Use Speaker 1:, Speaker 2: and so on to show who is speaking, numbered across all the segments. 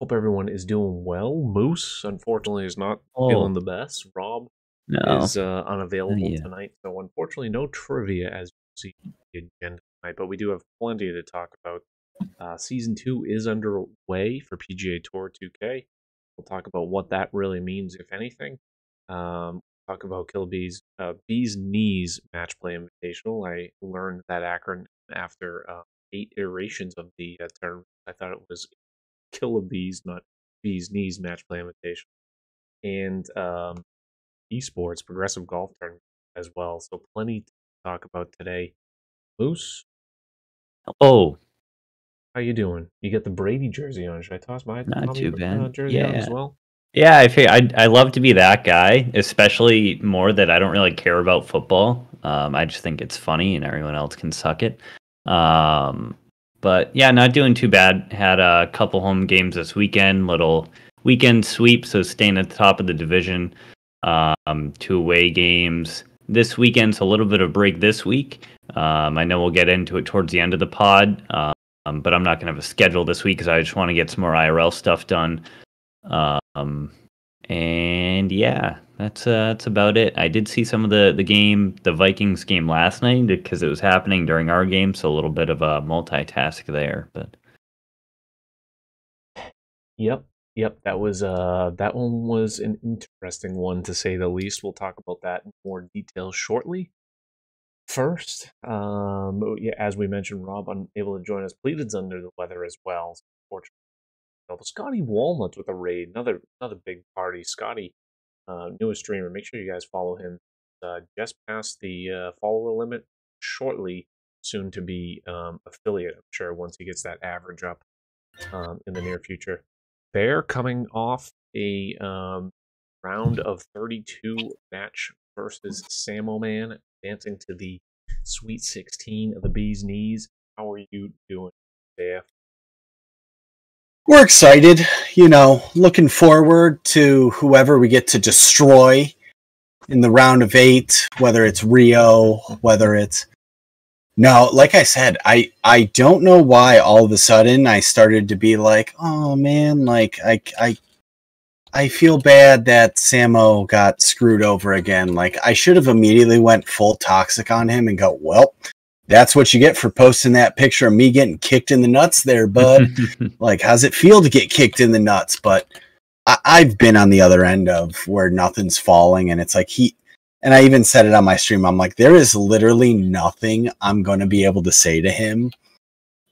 Speaker 1: Hope everyone is doing well. Moose, unfortunately, is not feeling
Speaker 2: Oh,
Speaker 1: the best. Rob
Speaker 2: no.
Speaker 1: is unavailable
Speaker 2: Yeah.
Speaker 1: tonight, so unfortunately, no trivia as you see the agenda tonight. But we do have plenty to talk about. Season 2 is underway for PGA Tour 2K. We'll talk about what that really means, if anything. Talk about Killabee's Bee's Knees Match Play Invitational. I learned that acronym after 8 iterations of the term. I thought it was Killabee's, not Bee's Knees Match Play Invitational. And esports, progressive golf tournament as well. So plenty to talk about today. Moose,
Speaker 2: Oh,
Speaker 1: how you doing? You get the Brady jersey on. Should I toss my
Speaker 2: not
Speaker 1: Tommy
Speaker 2: too bad.
Speaker 1: jersey on as
Speaker 2: Yeah.
Speaker 1: well?
Speaker 2: Yeah, I love to be that guy, especially more that I don't really care about football. I just think it's funny and everyone else can suck it. But yeah, not doing too bad. Had a couple home games this weekend, little weekend sweep, so staying at the top of the division. 2 away games. This weekend's a little bit of break this week. I know we'll get into it towards the end of the pod, but I'm not going to have a schedule this week because I just want to get some more IRL stuff done. And yeah, that's about it. I did see some of the Vikings game last night because it was happening during our game, so a little bit of a multitask there. But
Speaker 1: Yep, that one was an interesting one to say the least. We'll talk about that in more detail shortly. First, yeah, as we mentioned, Rob unable to join us. Pleaded's under the weather as well, unfortunately. Scotty Walnuts with a raid, another big party. Scotty, newest streamer. Make sure you guys follow him. Just passed the follower limit. Shortly, soon to be affiliate. I'm sure once he gets that average up in the near future. They're coming off a round of 32 match versus Samo Man, advancing to the Sweet 16 of the Bee's Knees. How are you doing, JF?
Speaker 3: We're excited, looking forward to whoever we get to destroy in the round of 8, whether it's Rio, whether it's... No, like I said, I don't know why all of a sudden I started to be like, oh man, like I feel bad that Samo got screwed over again. Like I should have immediately went full toxic on him and go, well, that's what you get for posting that picture of me getting kicked in the nuts there, bud. Like, how's it feel to get kicked in the nuts? But I've been on the other end of where nothing's falling, and it's like and I even said it on my stream, I'm like, there is literally nothing I'm going to be able to say to him.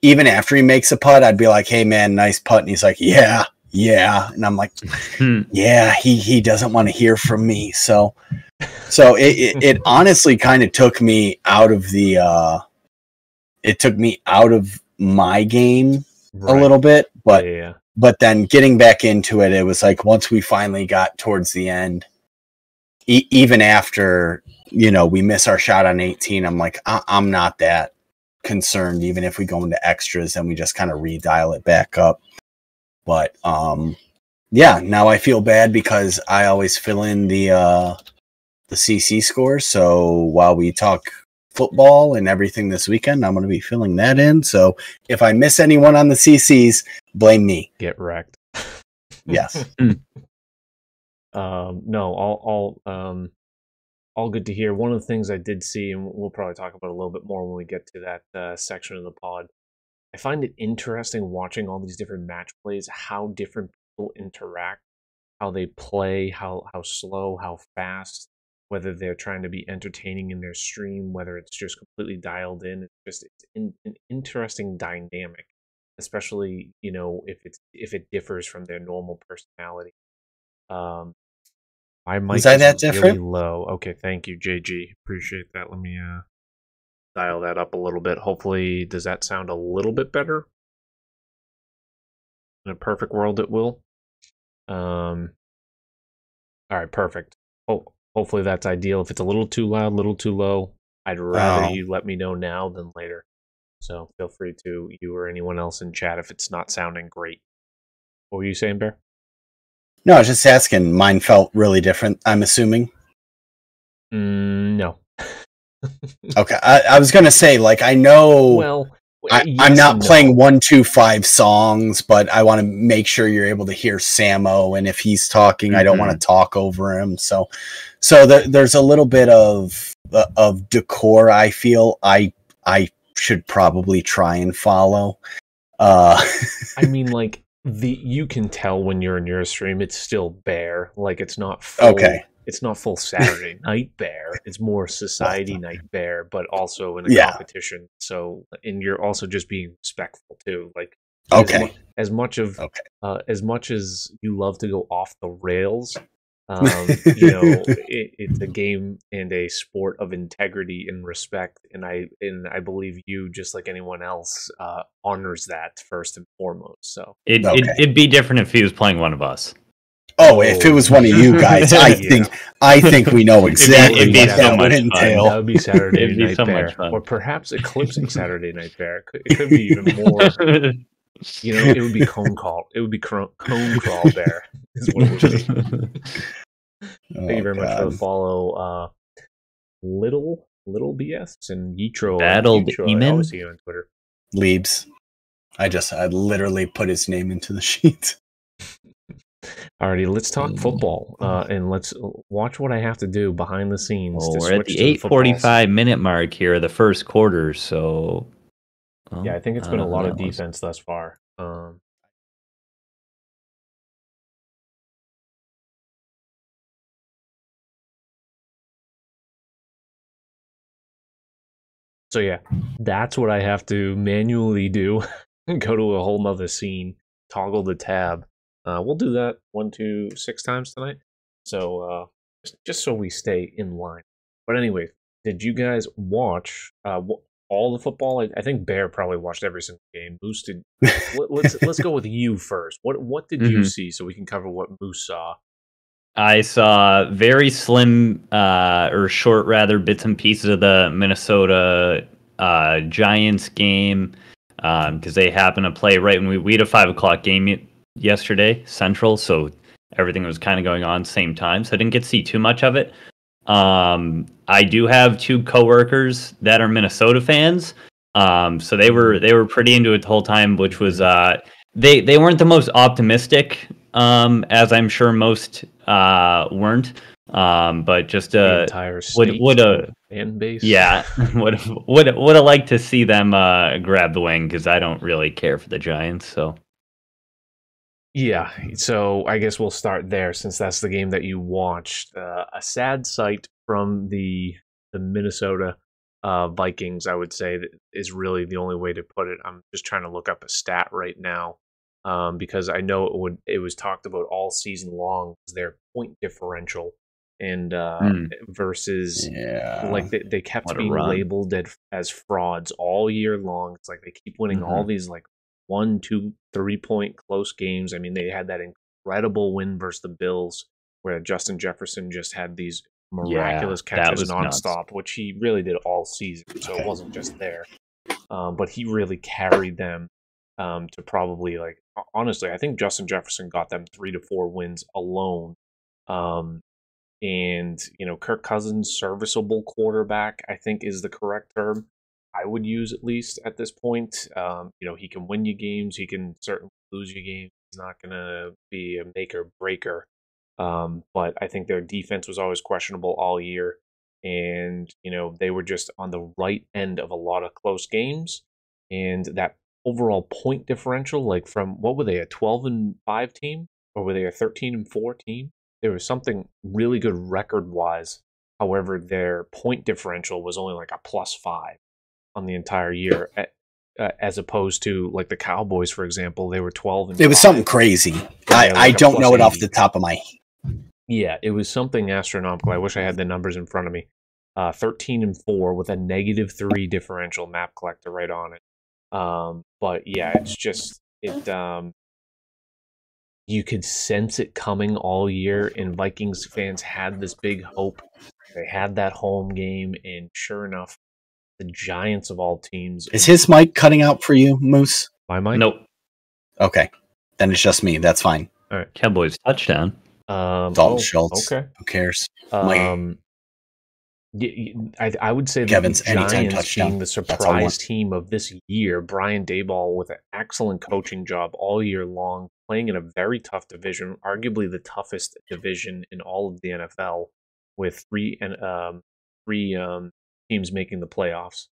Speaker 3: Even after he makes a putt, I'd be like, hey man, nice putt. And he's like, yeah. And I'm like, yeah, he doesn't want to hear from me. So it honestly kind of took me out of my game a little bit, but then getting back into it, it was like once we finally got towards the end, even after, we miss our shot on 18, I'm like, I'm not that concerned. Even if we go into extras and we just kind of redial it back up. But yeah, now I feel bad because I always fill in the CC score. So while we talk football and everything this weekend, I'm going to be filling that in. So if I miss anyone on the CCs, blame me.
Speaker 1: Get wrecked.
Speaker 3: Yes.
Speaker 1: No, all good to hear. One of the things I did see, and we'll probably talk about a little bit more when we get to that section of the pod. I find it interesting watching all these different match plays, how different people interact, how they play, how slow, how fast, whether they're trying to be entertaining in their stream, whether it's just completely dialed in. It's an interesting dynamic, especially if it differs from their normal personality. My mic is
Speaker 3: that
Speaker 1: really
Speaker 3: different?
Speaker 1: low. Okay, thank you, JG. Appreciate that. Let me dial that up a little bit. Hopefully, does that sound a little bit better? In a perfect world, it will. All right, perfect. Hopefully that's ideal. If it's a little too loud, a little too low, I'd rather you let me know now than later. So feel free to, you or anyone else in chat, if it's not sounding great. What were you saying, Bear?
Speaker 3: No, I was just asking. Mine felt really different, I'm assuming.
Speaker 1: No.
Speaker 3: Okay, I was going to say, like, I know I'm not playing 1, 2, 5 songs, but I want to make sure you're able to hear Samo, and if he's talking, I don't want to talk over him. So there's a little bit of decor. I feel I should probably try and follow.
Speaker 1: I mean, like you can tell when you're in your stream, it's still Bear. Like it's not full,
Speaker 3: okay.
Speaker 1: It's not full Saturday Night Bear. It's more Society Night Bear, but also in a competition. So, and you're also just being respectful too. Like, as much as you love to go off the rails, it's a game and a sport of integrity and respect, and I believe you, just like anyone else, honors that first and foremost. So
Speaker 2: it'd be different if he was playing one of us.
Speaker 3: Oh, if it was one of you guys, I think we know exactly what that would entail.
Speaker 1: That would be Saturday Night Bear, or perhaps eclipsing Saturday Night Bear. It could be even more. It would be cone crawl. It would be cone crawl bear. Is what it would be. Thank you very much for the follow, Little BS and Yitro.
Speaker 2: Battled
Speaker 1: I always see you on Twitter.
Speaker 3: Leaves. I literally put his name into the sheet.
Speaker 1: Alrighty, let's talk football, and let's watch what I have to do behind the scenes.
Speaker 2: We're at the 8:45 minute mark here, the first quarter. So,
Speaker 1: I think it's been a lot of defense thus far. So yeah, that's what I have to manually do. Go to a whole nother scene, toggle the tab. We'll do that 1, 2, 6 times tonight. So just so we stay in line. But anyway, did you guys watch all the football? I think Bear probably watched every single game. Moose did. Let's go with you first. What did you see, so we can cover what Moose saw?
Speaker 2: I saw very slim or short, rather, bits and pieces of the Minnesota Giants game because they happened to play right when we had a 5 o'clock game yesterday, Central, so everything was kind of going on same time, so I didn't get to see too much of it. I do have 2 coworkers that are Minnesota fans, so they were pretty into it the whole time, which was they weren't the most optimistic, as I'm sure most weren't, but just
Speaker 1: the entire state fan base.
Speaker 2: Yeah, would have liked to see them grab the wing, because I don't really care for the Giants. So
Speaker 1: yeah, so I guess we'll start there, since that's the game that you watched. A sad sight from the Minnesota Vikings, I would say, that is really the only way to put it. I'm just trying to look up a stat right now, because I know it was talked about all season long, their point differential, and versus like they kept being labeled as frauds all year long. It's like they keep winning all these like 1, 2, 3 point close games. I mean, they had that incredible win versus the Bills, where Justin Jefferson just had these miraculous catches nonstop, which he really did all season. So it wasn't just there, but he really carried them to probably, like, honestly, I think Justin Jefferson got them 3 to 4 wins alone. And Kirk Cousins, serviceable quarterback, I think is the correct term I would use, at least at this point. He can win you games. He can certainly lose you games. He's not going to be a make or breaker. But I think their defense was always questionable all year. And, they were just on the right end of a lot of close games. And that overall point differential, like from, what were they, a 12-5 team? Or were they a 13-4 team? There was something really good record-wise. However, their point differential was only like a +5 on the entire year, as opposed to like the Cowboys, for example. They were 12-5.
Speaker 3: It was something crazy. I don't know it off the top of my head.
Speaker 1: Yeah, it was something astronomical. I wish I had the numbers in front of me. 13-4 with a -3 differential, map collector right on it. But yeah, it's just you could sense it coming all year, and Vikings fans had this big hope. They had that home game, and sure enough, the Giants of all teams.
Speaker 3: Is his mic cutting out for you, Moose?
Speaker 1: My mic?
Speaker 2: Nope.
Speaker 3: Okay. Then it's just me. That's fine.
Speaker 1: All right.
Speaker 2: Cowboys touchdown.
Speaker 3: Dalton Schultz.
Speaker 1: Okay.
Speaker 3: Who cares?
Speaker 1: I would say the
Speaker 3: Kevin's anytime
Speaker 1: Giants
Speaker 3: touchdown.
Speaker 1: being the surprise team of this year. Brian Daboll with an excellent coaching job all year long, playing in a very tough division, arguably the toughest division in all of the NFL, with three teams making the playoffs.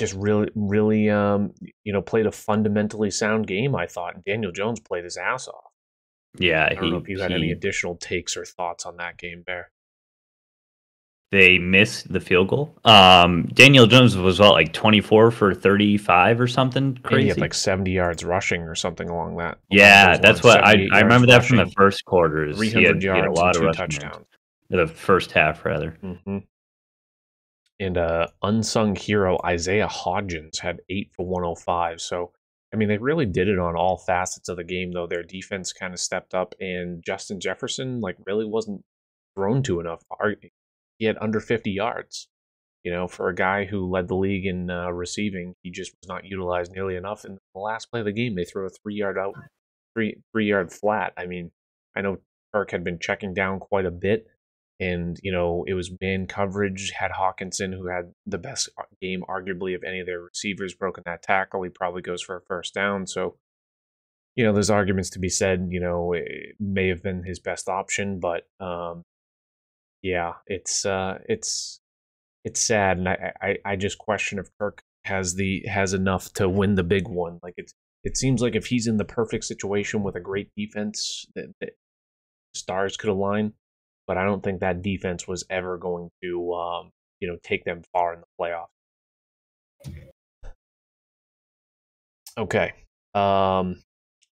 Speaker 1: Just really played a fundamentally sound game. I thought Daniel Jones played his ass off.
Speaker 2: Yeah,
Speaker 1: I don't know if you had any additional takes or thoughts on that game, Bear.
Speaker 2: They missed the field goal. Daniel Jones was like 24 for 35 or something crazy.
Speaker 1: And he had like 70 yards rushing or something along that.
Speaker 2: Yeah, that's what I remember that from the first quarters.
Speaker 1: 300 yards, a lot of 2 touchdowns.
Speaker 2: The first half, rather.
Speaker 1: Mm-hmm. And unsung hero Isaiah Hodgins had 8 for 105. So, I mean, they really did it on all facets of the game, though. Their defense kind of stepped up, and Justin Jefferson really wasn't thrown to enough. He had under 50 yards. For a guy who led the league in receiving, he just was not utilized nearly enough. In the last play of the game, they threw a 3-yard flat. I mean, I know Kirk had been checking down quite a bit, and it was man coverage. Had Hawkinson, who had the best game, arguably, of any of their receivers, broken that tackle. He probably goes for a first down. So, there's arguments to be said. It may have been his best option, but yeah, it's sad, and I just question if Kirk has enough to win the big one. Like it seems like if he's in the perfect situation with a great defense, that stars could align, but I don't think that defense was ever going to take them far in the playoffs. Okay,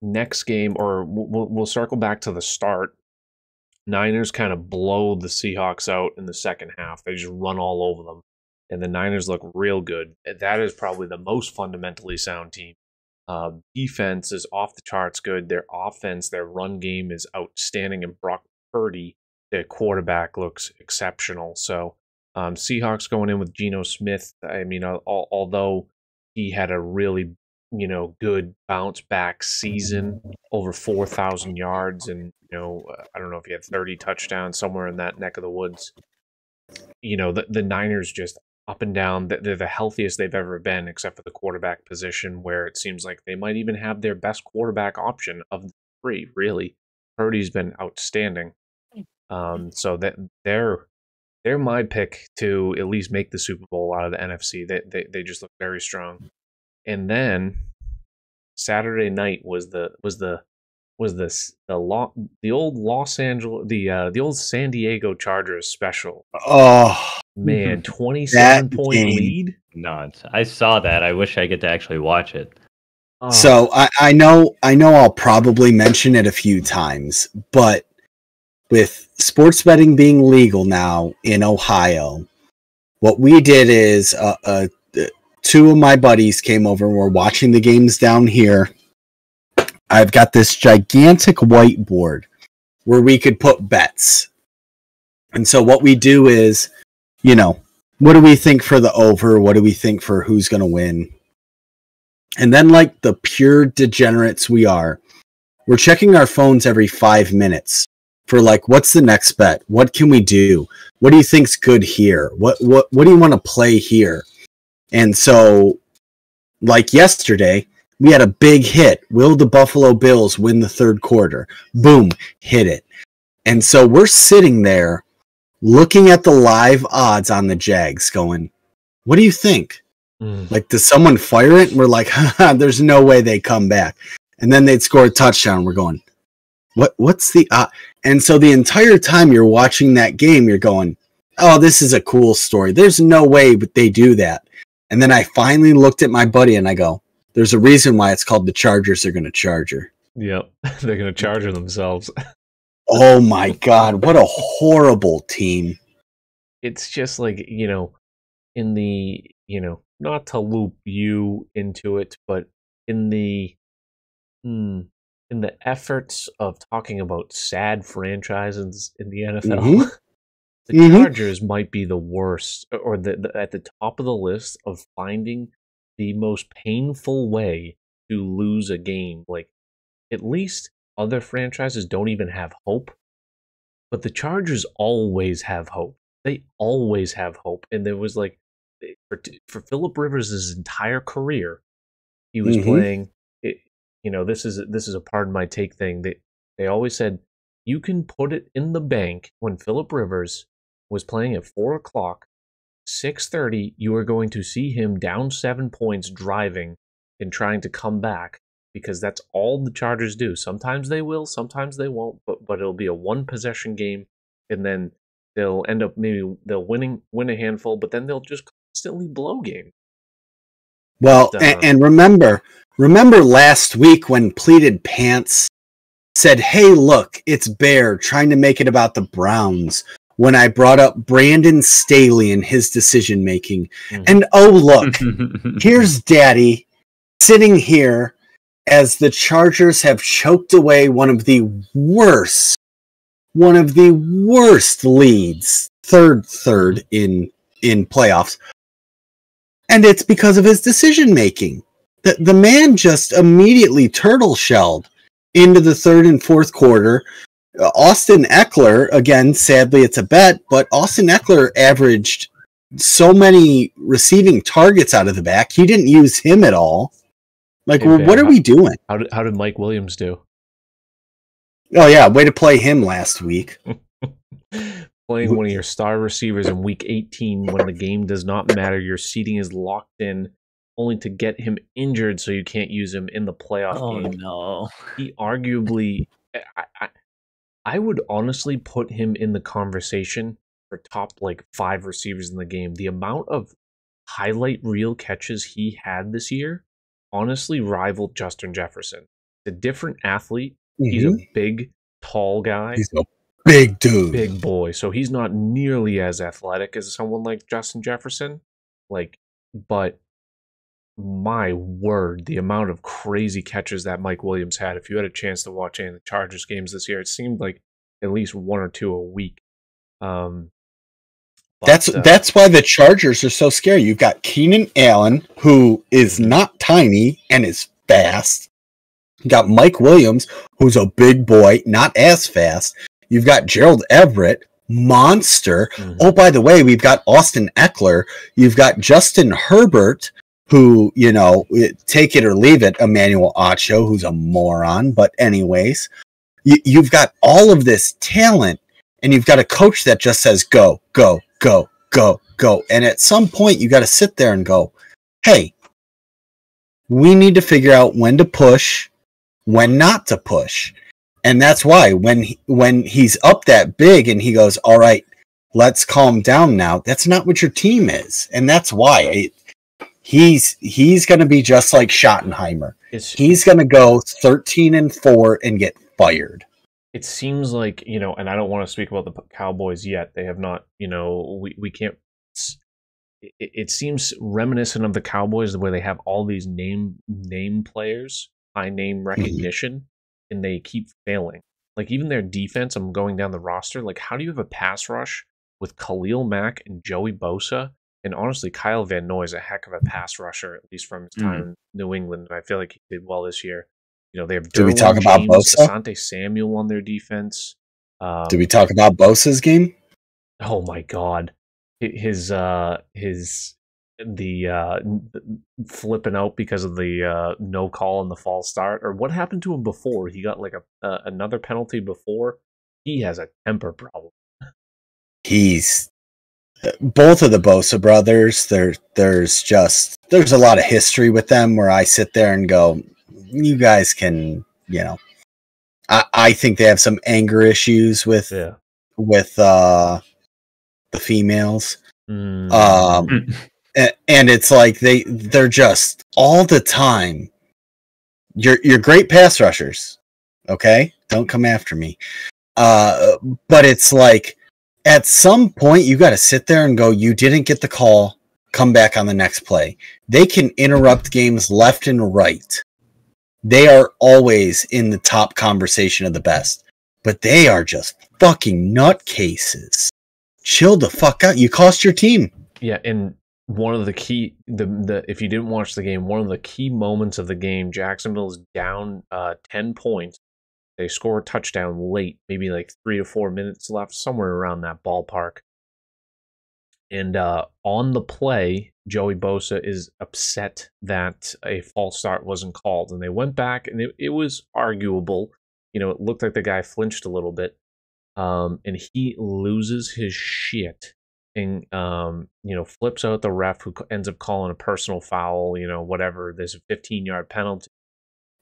Speaker 1: next game, or we'll circle back to the start. Niners kind of blow the Seahawks out in the second half. They just run all over them. And the Niners look real good. That is probably the most fundamentally sound team. Defense is off the charts good. Their offense, their run game is outstanding. And Brock Purdy, their quarterback, looks exceptional. So Seahawks going in with Geno Smith. I mean, although he had a really good bounce back season, over 4,000 yards, and I don't know if he had 30 touchdowns, somewhere in that neck of the woods. The Niners just up and down. They're the healthiest they've ever been, except for the quarterback position, where it seems like they might even have their best quarterback option of the three. Really, Purdy's been outstanding. So that they're my pick to at least make the Super Bowl out of the NFC. They just look very strong. And then Saturday night was the old San Diego Chargers special.
Speaker 3: Oh
Speaker 1: man, 27-point lead.
Speaker 2: Nuts! I saw that. I wish I get to actually watch it.
Speaker 3: Oh. So I know I'll probably mention it a few times, but with sports betting being legal now in Ohio, what we did is two of my buddies came over and we're watching the games down here. I've got this gigantic whiteboard where we could put bets. And so what we do is, what do we think for the over? What do we think for who's going to win? And then, like the pure degenerates we are, we're checking our phones every 5 minutes for what's the next bet? What can we do? What do you think's good here? What do you want to play here? And so, like yesterday, we had a big hit. Will the Buffalo Bills win the third quarter? Boom, hit it. And so we're sitting there looking at the live odds on the Jags going, what do you think? Does someone fire it? And we're like, there's no way they come back. And then they'd score a touchdown. We're going, what's the... And so the entire time you're watching that game, you're going, oh, this is a cool story. There's no way they do that. And then I finally looked at my buddy and I go, there's a reason why it's called the Chargers are going to Charger.
Speaker 1: Yep, they're going to Charger themselves.
Speaker 3: Oh my God, what a horrible team.
Speaker 1: It's just in the, not to loop you into it, but in the efforts of talking about sad franchises in the NFL, the Chargers might be the worst, or at the top of the list of finding the most painful way to lose a game. At least other franchises don't even have hope. But the Chargers always have hope. They always have hope. And there was like for Phillip Rivers' entire career, he was playing. This is a pardon my take thing. They always said you can put it in the bank when Phillip Rivers was playing at 4:00, 6:30. You are going to see him down 7 points driving and trying to come back, because that's all the Chargers do. Sometimes they will, sometimes they won't, but it'll be a one possession game, and then they'll end up they'll win a handful, but then they'll just constantly blow games.
Speaker 3: Well, and remember last week when Pleated Pants said, "Hey, look, it's Bear trying to make it about the Browns," when I brought up Brandon Staley and his decision making. And oh, look, here's Daddy sitting here as the Chargers have choked away one of the worst leads, third in playoffs. And it's because of his decision making. The man just immediately turtle shelled into the third and fourth quarter. Austin Eckler, again, sadly it's a bet, but Austin Eckler averaged so many receiving targets out of the back. He didn't use him at all. Like, hey, what are we doing?
Speaker 1: How did Mike Williams do?
Speaker 3: Oh, yeah, way to play him last week.
Speaker 1: Playing one of your star receivers in week 18 when the game does not matter. Your seating is locked in, only to get him injured so you can't use him in the playoff game.
Speaker 2: Oh, no.
Speaker 1: He arguably... I would honestly put him in the conversation for top, 5 receivers in the game. The amount of highlight reel catches he had this year honestly rivaled Justin Jefferson. A different athlete. He's a big, tall guy.
Speaker 3: He's a big dude.
Speaker 1: Big boy. So he's not nearly as athletic as someone like Justin Jefferson. But my word, the amount of crazy catches that Mike Williams had. If you had a chance to watch any of the Chargers games this year, it seemed like at least 1 or 2 a week.
Speaker 3: That's why the Chargers are so scary. You've got Keenan Allen, who is not tiny and is fast. You got Mike Williams, who's a big boy, not as fast. You've got Gerald Everett, monster. Oh, by the way, we've got Austin Eckler. You've got Justin Herbert, who, take it or leave it, Emmanuel Acho, who's a moron. But anyways, you've got all of this talent, and you've got a coach that just says, go, go, go, go, go. And at some point, you got to sit there and go, hey, we need to figure out when to push, when not to push. And that's why when he's up that big and he goes, all right, let's calm down now, that's not what your team is. And that's why he's going to be just like Schottenheimer. He's going to go 13-4 and get fired.
Speaker 1: It seems like, and I don't want to speak about the Cowboys yet. They have not, we can't. It seems reminiscent of the Cowboys, where they have all these name players, high name recognition, and they keep failing. Like, even their defense, I'm going down the roster, how do you have a pass rush with Khalil Mack and Joey Bosa? And honestly, Kyle Van Noy is a heck of a pass rusher, at least from his time in New England. And I feel like he did well this year. They have
Speaker 3: Did we talk about Bosa?
Speaker 1: Asante Samuel on their defense.
Speaker 3: Did we talk about Bosa's game?
Speaker 1: Oh my God, his flipping out because of the no call in the false start, or what happened to him before? He got another penalty before. He has a temper problem.
Speaker 3: He's both of the Bosa brothers. There's a lot of history with them where I sit there and go, you guys can, I think they have some anger issues with the females. And it's like they're just all the time. You're great pass rushers, okay? Don't come after me. But it's like at some point you got to sit there and go, you didn't get the call, come back on the next play. They can interrupt games left and right. They are always in the top conversation of the best, but they are just fucking nutcases. Chill the fuck out. You cost your team.
Speaker 1: Yeah, and one of the key, if you didn't watch the game, one of the key moments of the game, Jacksonville is down 10 points, They score a touchdown late, maybe like 3 to 4 minutes left, somewhere around that ballpark. And on the play, Joey Bosa is upset that a false start wasn't called. And they went back, and it was arguable. You know, it looked like the guy flinched a little bit. And he loses his shit and, you know, flips out the ref, who ends up calling a personal foul, you know, whatever. There's a 15-yard penalty.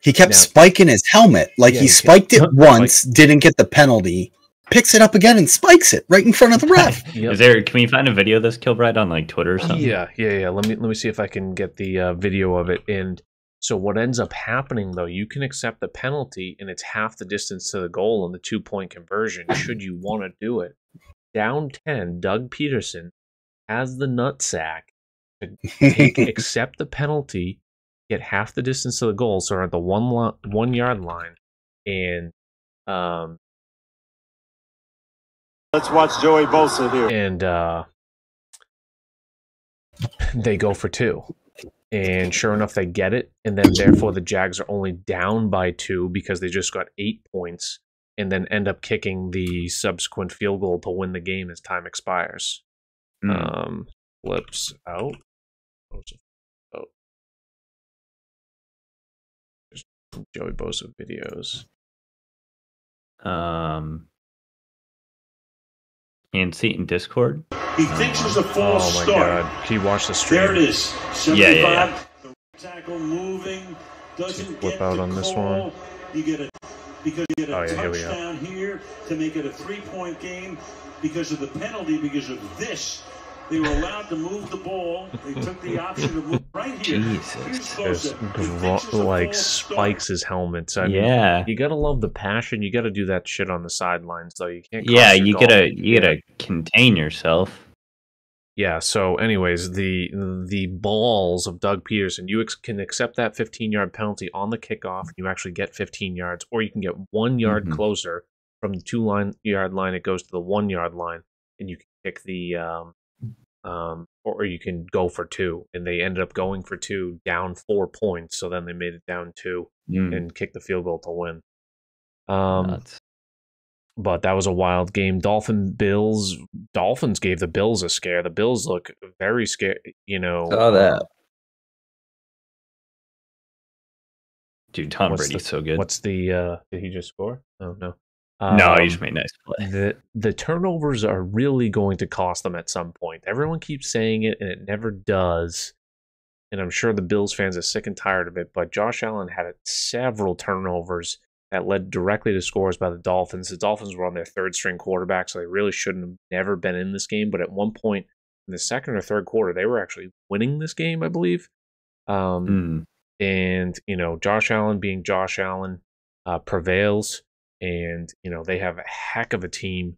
Speaker 3: He kept spiking his helmet. Like, he spiked it once, didn't get the penalty, picks it up again and spikes it right in front of the ref.
Speaker 2: Can we find a video of this, Kilbride, on like Twitter or something?
Speaker 1: Yeah. Let me see if I can get the video of it. And so what ends up happening, though, you can accept the penalty, and it's half the distance to the goal in the 2-point conversion, should you want to do it. Down 10, Doug Peterson has the nutsack to accept the penalty, get half the distance to the goal, so they're at the 1 yard line, and
Speaker 4: let's watch Joey Bosa here.
Speaker 1: And they go for 2. And sure enough, they get it, and then therefore the Jags are only down by 2 because they just got 8 points, and then end up kicking the subsequent field goal to win the game as time expires. Flips out. Just Joey Bosa videos.
Speaker 2: Can't see it in Discord.
Speaker 4: He thinks it's a false start.
Speaker 1: Oh my god. Can you watch the stream?
Speaker 4: There it is. 75,
Speaker 2: Yeah.
Speaker 4: The tackle moving. Doesn't
Speaker 1: Flip
Speaker 4: get
Speaker 1: out
Speaker 4: the
Speaker 1: on this
Speaker 4: call.
Speaker 1: one.
Speaker 4: You get a
Speaker 1: touchdown
Speaker 4: here to make it a 3-point game because of the penalty, because of this. They were allowed to move the ball. They took the option to move right here.
Speaker 2: Jesus.
Speaker 1: Like spikes his helmets. I mean, you gotta love the passion. You gotta do that shit on the sidelines, though. You can't.
Speaker 2: You gotta contain yourself.
Speaker 1: Yeah. So, anyways, the balls of Doug Peterson. You can accept that 15-yard penalty on the kickoff, and you actually get 15 yards, or you can get 1 yard closer from the 2-yard line. It goes to the 1 yard line, and you can kick the or you can go for 2, and they ended up going for 2, down 4 points. So then they made it down 2 and kicked the field goal to win. But that was a wild game. Dolphins gave the Bills a scare. The Bills look very scared. You know,
Speaker 2: saw that. Dude, Tom Brady's so good.
Speaker 1: What's the? Did he just score? Oh no.
Speaker 2: No, he just made a nice play.
Speaker 1: The turnovers are really going to cost them at some point. Everyone keeps saying it, and it never does. And I'm sure the Bills fans are sick and tired of it. But Josh Allen had several turnovers that led directly to scores by the Dolphins. The Dolphins were on their third-string quarterback, so they really shouldn't have never been in this game. But at one point in the second or third quarter, they were actually winning this game, I believe. And, you know, Josh Allen being Josh Allen prevails. And, you know, they have a heck of a team.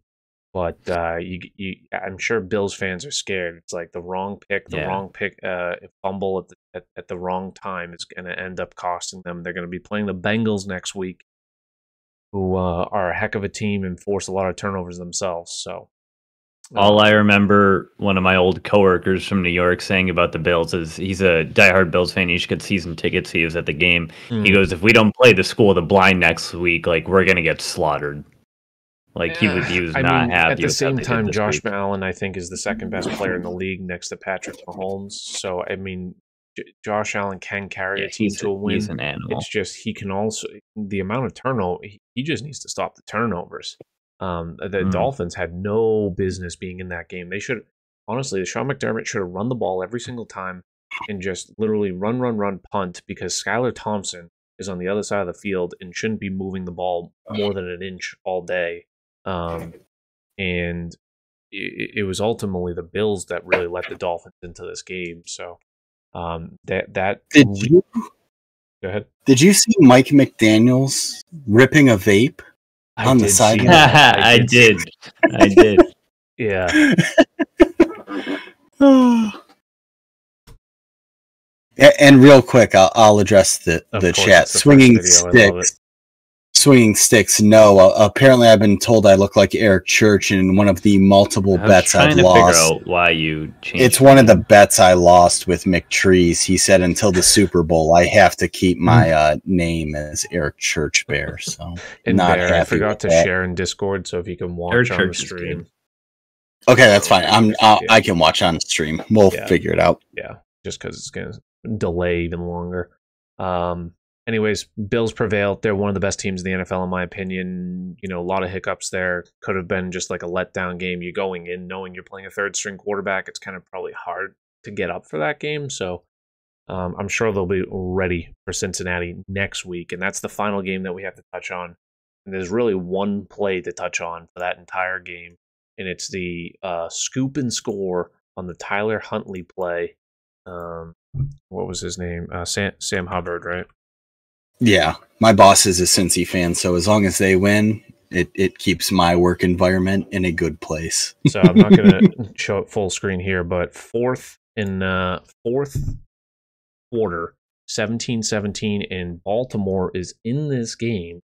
Speaker 1: But I'm sure Bills fans are scared. It's like the wrong pick, fumble at the wrong time is going to end up costing them. They're going to be playing the Bengals next week, who are a heck of a team and force a lot of turnovers themselves. So,
Speaker 2: all I remember one of my old coworkers from New York saying about the Bills is he's a diehard Bills fan. He just got season tickets. He was at the game. He goes, if we don't play the School of the Blind next week, like, we're going to get slaughtered. Like, he was not happy.
Speaker 1: At the same time, Josh Allen, I think, is the second best player in the league next to Patrick Mahomes. So, I mean, Josh Allen can carry a team to a win.
Speaker 2: He's an animal.
Speaker 1: It's just he can also, the amount of turnover, he just needs to stop the turnovers. The Dolphins had no business being in that game. They should, honestly, Sean McDermott should have run the ball every single time and just literally run, punt, because Skylar Thompson is on the other side of the field and shouldn't be moving the ball more than an inch all day. And it was ultimately the Bills that really let the Dolphins into this game. So that
Speaker 3: Go
Speaker 1: ahead.
Speaker 3: Did you see Mike McDaniels ripping a vape on the side?
Speaker 2: I did.
Speaker 1: Yeah.
Speaker 3: And real quick, I'll address the chat. Swinging sticks. Swinging sticks, no. Apparently, I've been told I look like Eric Church in one of the multiple bets I've lost.
Speaker 2: Trying to figure out why you changed.
Speaker 3: It's one of the bets I lost with McTrees. He said until the Super Bowl, I have to keep my name as Eric Church Bear. So,
Speaker 1: and
Speaker 3: not
Speaker 1: Bear,
Speaker 3: happy
Speaker 1: I forgot
Speaker 3: with
Speaker 1: to
Speaker 3: that.
Speaker 1: share in Discord, so if you can watch
Speaker 2: Eric
Speaker 1: on
Speaker 2: Church
Speaker 1: the
Speaker 2: is
Speaker 1: stream.
Speaker 2: good.
Speaker 3: Okay, that's fine. I can watch on the stream. We'll figure it out.
Speaker 1: Yeah, just because it's going to delay even longer. Anyways, Bills prevailed. They're one of the best teams in the NFL, in my opinion. You know, a lot of hiccups there. Could have been just like a letdown game. You're going in knowing you're playing a third-string quarterback. It's kind of probably hard to get up for that game. So I'm sure they'll be ready for Cincinnati next week. And that's the final game that we have to touch on. And there's really one play to touch on for that entire game. And it's the scoop and score on the Tyler Huntley play. What was his name? Sam Hubbard, right?
Speaker 3: Yeah, my boss is a Cincy fan, so as long as they win, it keeps my work environment in a good place.
Speaker 1: So I'm not going to show it full screen here, but fourth quarter, 17-17, and Baltimore is in this game,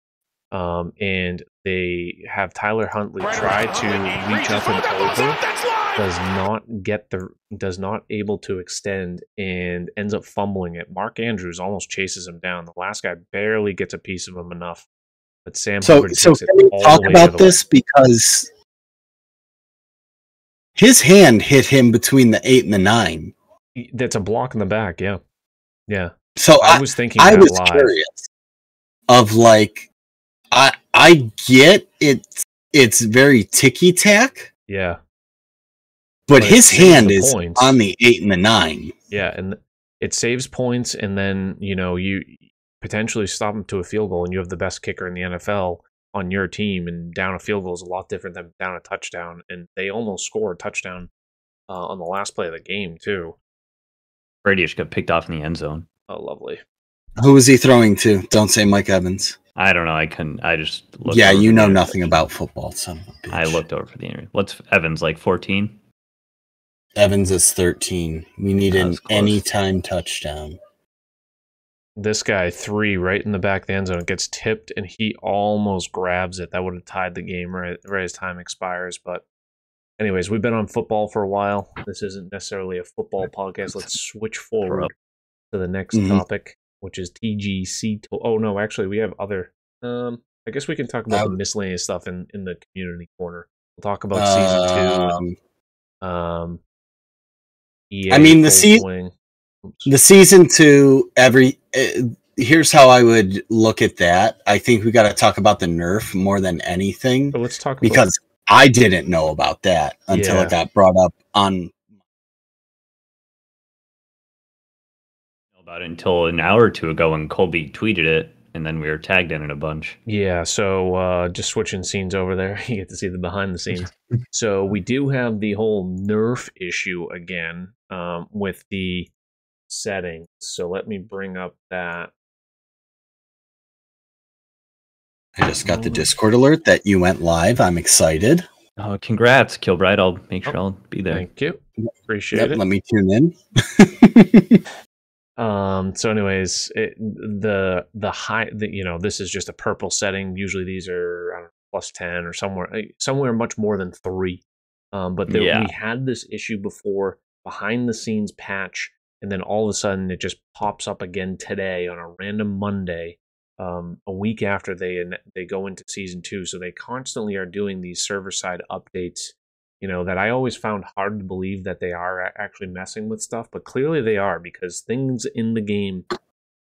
Speaker 1: and they have Tyler Huntley try to reach up and over, does not able to extend, and ends up fumbling it. Mark Andrews almost chases him down. The last guy barely gets a piece of him enough, but Sam Hubbard
Speaker 3: so
Speaker 1: takes
Speaker 3: can
Speaker 1: it
Speaker 3: we
Speaker 1: all
Speaker 3: talk
Speaker 1: the way
Speaker 3: about
Speaker 1: to the
Speaker 3: this because his hand hit him between the 8 and the 9.
Speaker 1: That's a block in the back, yeah.
Speaker 3: So
Speaker 1: I was thinking
Speaker 3: I
Speaker 1: that
Speaker 3: was
Speaker 1: live.
Speaker 3: curious of like I get it's very ticky tack.
Speaker 1: Yeah.
Speaker 3: But his hand is
Speaker 1: points
Speaker 3: on the 8 and the 9.
Speaker 1: Yeah, and it saves points, and then you potentially stop him to a field goal, and you have the best kicker in the NFL on your team, and down a field goal is a lot different than down a touchdown, and they almost scored a touchdown on the last play of the game too.
Speaker 2: Brady just got picked off in the end zone.
Speaker 1: Oh, lovely.
Speaker 3: Who was he throwing to? Don't say Mike Evans.
Speaker 2: I don't know. I couldn't. I just looked.
Speaker 3: Yeah, you know nothing about football, son of a bitch.
Speaker 2: I looked over for the interview. What's Evans like? 14.
Speaker 3: Evans is 13. We need an anytime touchdown.
Speaker 1: This guy 3 right in the back of the end zone. It gets tipped, and he almost grabs it. That would have tied the game right as time expires. But anyways, we've been on football for a while. This isn't necessarily a football podcast. Let's switch forward to the next topic, which is TGC Tours. Oh, no, actually, we have other... I guess we can talk about the miscellaneous stuff in the community corner. We'll talk about Season 2. EA
Speaker 3: I mean, the Season 2, here's how I would look at that. I think we got to talk about the nerf more than anything.
Speaker 1: But let's talk
Speaker 3: because I didn't know about that until it got brought up on...
Speaker 2: About it until an hour or two ago when Colby tweeted it, and then we were tagged in it a bunch.
Speaker 1: Yeah, so just switching scenes over there, you get to see the behind the scenes. So we do have the whole nerf issue again with the settings. So let me bring up that.
Speaker 3: I just got the Discord alert that you went live. I'm excited.
Speaker 2: Oh, congrats, Kilbride. I'll make sure I'll be there.
Speaker 1: Thank you. Appreciate it.
Speaker 3: Let me tune in.
Speaker 1: So anyways, the high, this is just a purple setting. Usually these are, I don't know, plus 10 or somewhere much more than 3. But we had this issue before, behind the scenes patch, and then all of a sudden it just pops up again today on a random Monday, a week after they go into Season 2. So they constantly are doing these server-side updates, that I always found hard to believe that they are actually messing with stuff, but clearly they are, because things in the game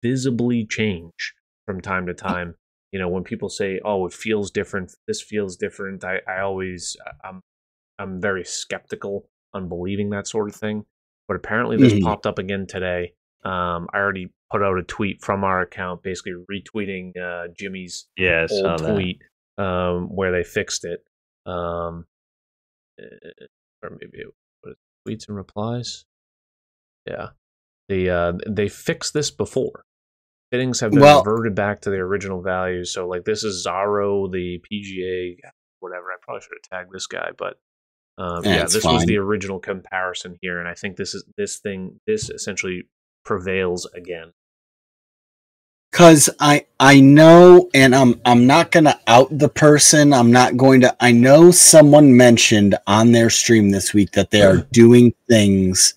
Speaker 1: visibly change from time to time. When people say, "Oh, it feels different. This feels different," I'm very skeptical on believing that sort of thing. But apparently, this popped up again today. I already put out a tweet from our account, basically retweeting Jimmy's old tweet where they fixed it. Or maybe it was tweets and replies. Yeah, they fixed this before. Fittings have been reverted back to their original values. So like this is Zaro, the PGA, whatever. I probably should have tagged this guy, but this was the original comparison here, and I think this essentially prevails again.
Speaker 3: Because I know, and I'm not going to out the person. I know someone mentioned on their stream this week that they are doing things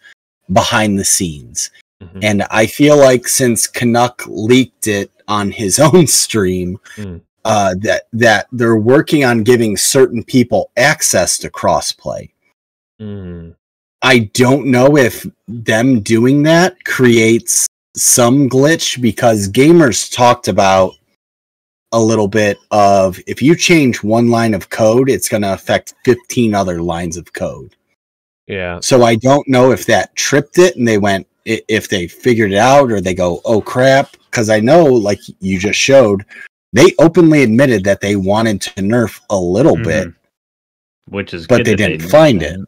Speaker 3: behind the scenes.
Speaker 1: Mm-hmm.
Speaker 3: And I feel like since Canuck leaked it on his own stream, that they're working on giving certain people access to crossplay. I don't know if them doing that creates some glitch, because gamers talked about a little bit of, if you change one line of code, it's going to affect 15 other lines of code.
Speaker 1: Yeah.
Speaker 3: So I don't know if that tripped it and they went, if they figured it out, or they go, oh crap. Because I know, like you just showed, they openly admitted that they wanted to nerf a little bit,
Speaker 2: which is
Speaker 3: but
Speaker 2: good,
Speaker 3: they didn't find it.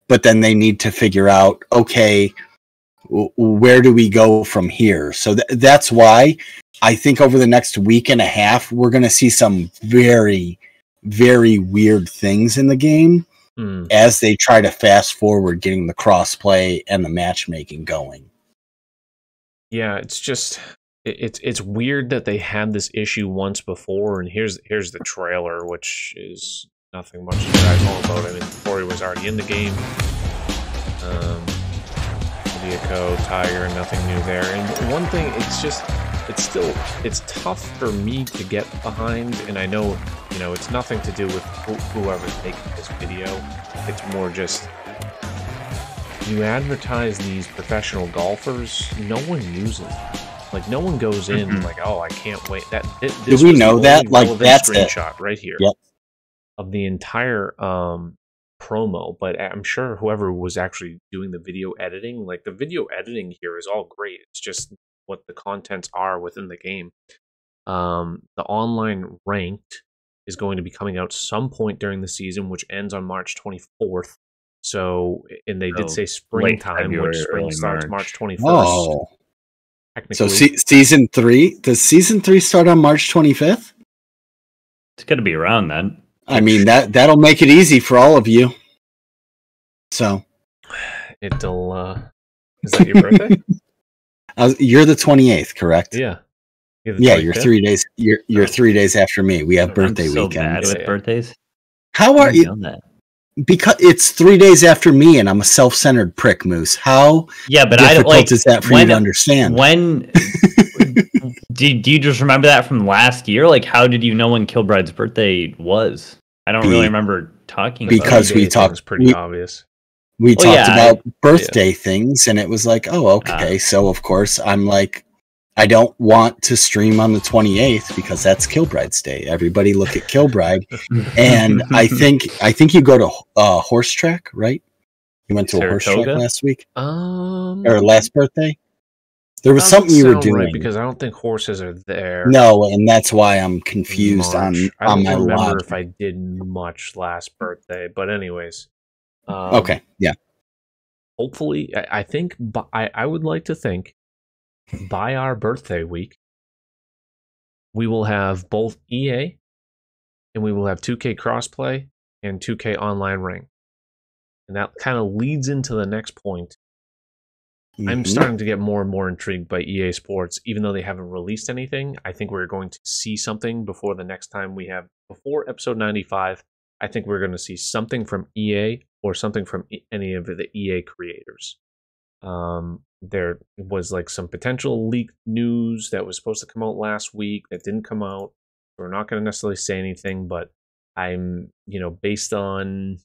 Speaker 3: But then they need to figure out, okay, where do we go from here? So that's why I think over the next week and a half, we're going to see some very, very weird things in the game as they try to fast forward getting the crossplay and the matchmaking going.
Speaker 1: Yeah, it's just it's weird that they had this issue once before, and here's the trailer, which is nothing much to drive home about. I mean, Corey was already in the game. Viaco, Tiger, nothing new there. And one thing, it's tough for me to get behind, and I know, it's nothing to do with whoever's making this video. It's more just, you advertise these professional golfers, no one uses them. Like, no one goes in like, oh, I can't wait.
Speaker 3: Do we know that? Like, that's
Speaker 1: screenshot right here.
Speaker 3: Yep.
Speaker 1: Of the entire promo, but I'm sure whoever was actually doing the video editing, like the video editing here is all great. It's just what the contents are within the game. The online ranked is going to be coming out some point during the season, which ends on March 24th. So, and they did say springtime, which spring starts March 21st.
Speaker 3: Oh. So
Speaker 1: Technically.
Speaker 3: season 3, does season 3 start on March 25th?
Speaker 2: It's got to be around then.
Speaker 3: I mean, that'll make it easy for all of you. So
Speaker 1: It'll is that your birthday?
Speaker 3: You're the 28th, correct?
Speaker 1: Yeah.
Speaker 3: You're 3 days. You're 3 days after me. We have birthday
Speaker 2: I'm so
Speaker 3: weekend.
Speaker 2: bad with birthdays.
Speaker 3: How are you? Because it's 3 days after me, and I'm a self-centered prick, Moose. How?
Speaker 2: Yeah, but
Speaker 3: difficult is that for you to understand?
Speaker 2: When do you just remember that from last year? Like, how did you know when Kilbride's birthday was? I don't really remember talking about it.
Speaker 3: Because we talked.
Speaker 1: It's pretty obvious.
Speaker 3: We talked about birthday things, and it was like, oh, okay. So of course, I'm like, I don't want to stream on the 28th because that's Kilbride's day. Everybody look at Kilbride, and I think you go to horse track, right? You went to a horse track last week, or last birthday. There was something you were doing,
Speaker 1: right, because I don't think horses are there.
Speaker 3: No, and that's why I'm confused on
Speaker 1: I don't
Speaker 3: my
Speaker 1: remember
Speaker 3: logic.
Speaker 1: if I did much last birthday, but anyways.
Speaker 3: Okay, yeah.
Speaker 1: Hopefully, I think I would like to think by our birthday week, we will have both EA and we will have 2K crossplay and 2K online ring, and that kind of leads into the next point. I'm starting to get more and more intrigued by EA Sports, even though they haven't released anything. I think we're going to see something before the next time before episode 95. I think we're going to see something from EA or something from any of the EA creators. There was like some potential leaked news that was supposed to come out last week that didn't come out. We're not going to necessarily say anything, but I'm, based on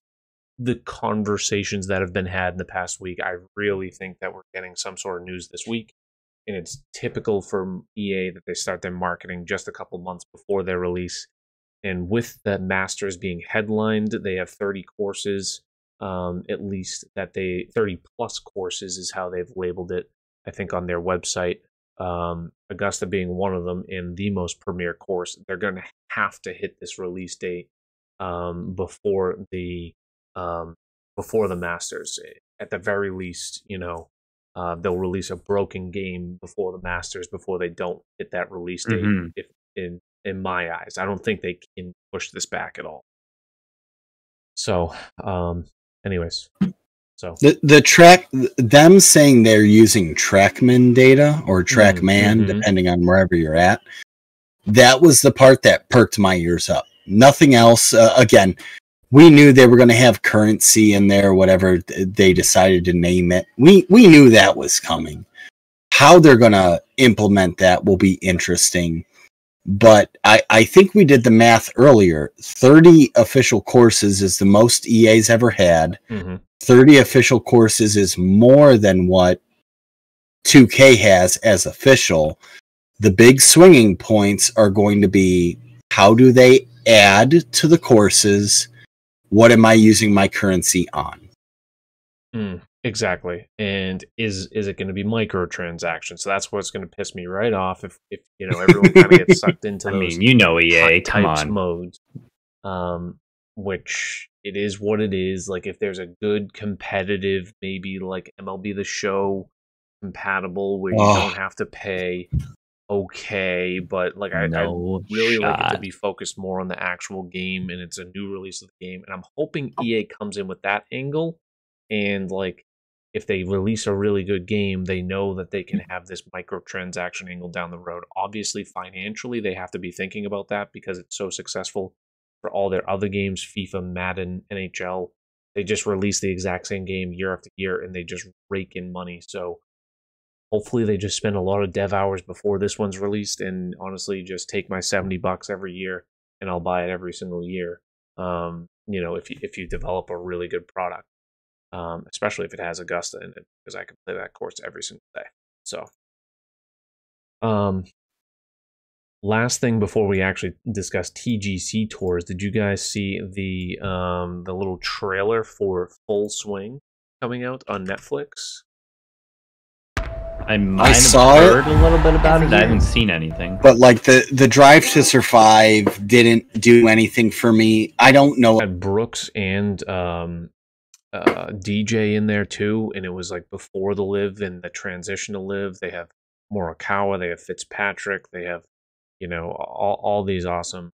Speaker 1: the conversations that have been had in the past week, I really think that we're getting some sort of news this week. And it's typical for EA that they start their marketing just a couple months before their release. And with the Masters being headlined, they have 30 courses, at least 30 plus courses is how they've labeled it, I think, on their website. Augusta being one of them, and the most premier course. They're going to have to hit this release date before the Masters. At the very least, they'll release a broken game before the Masters before they don't hit that release date. If in my eyes, I don't think they can push this back at all. So, anyways, So
Speaker 3: the track, them saying they're using TrackMan data or TrackMan, depending on wherever you're at, that was the part that perked my ears up. Nothing else. Again, we knew they were going to have currency in there, whatever they decided to name it. We knew that was coming. How they're going to implement that will be interesting. But I think we did the math earlier. 30 official courses is the most EA's ever had. 30 official courses is more than what 2K has as official. The big swinging points are going to be, how do they add to the courses? What am I using my currency on?
Speaker 1: Exactly. And is it going to be microtransactions? So that's what's going to piss me right off if everyone kind of gets sucked into those
Speaker 2: EA, come on.
Speaker 1: modes. Which it is what it is. Like, if there's a good competitive, maybe like MLB The Show compatible where you don't have to pay, okay, but like I really like it to be focused more on the actual game, and it's a new release of the game, and I'm hoping EA comes in with that angle. And like, if they release a really good game, they know that they can have this microtransaction angle down the road. Obviously, financially, they have to be thinking about that because it's so successful for all their other games, FIFA, Madden, NHL. They just release the exact same game year after year, and they just rake in money. So hopefully they just spend a lot of dev hours before this one's released, and honestly just take my $70 every year, and I'll buy it every single year. If you develop a really good product. Especially if it has Augusta in it, because I can play that course every single day. So, last thing before we actually discuss TGC Tours, did you guys see the little trailer for Full Swing coming out on Netflix?
Speaker 2: I saw heard a little bit about it. I haven't seen anything.
Speaker 3: But like the Drive to Survive didn't do anything for me. I don't know.
Speaker 1: Had Brooks and DJ in there too, and it was like before the live and the transition to live. They have Morikawa, they have Fitzpatrick, they have all these awesome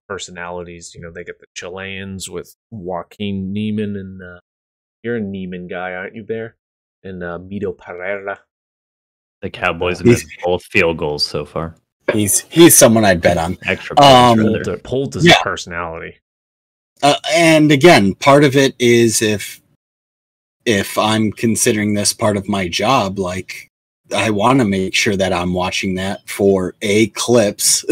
Speaker 1: personalities. They get the Chileans with Joaquin Neiman, and you're a Neiman guy, aren't you, Bear? And Mito Pereira.
Speaker 2: The Cowboys have missed both field goals so far.
Speaker 3: He's someone I'd bet on.
Speaker 2: Extra
Speaker 1: Polter's a personality.
Speaker 3: And again, part of it is if I'm considering this part of my job, like, I want to make sure that I'm watching that for A, clips,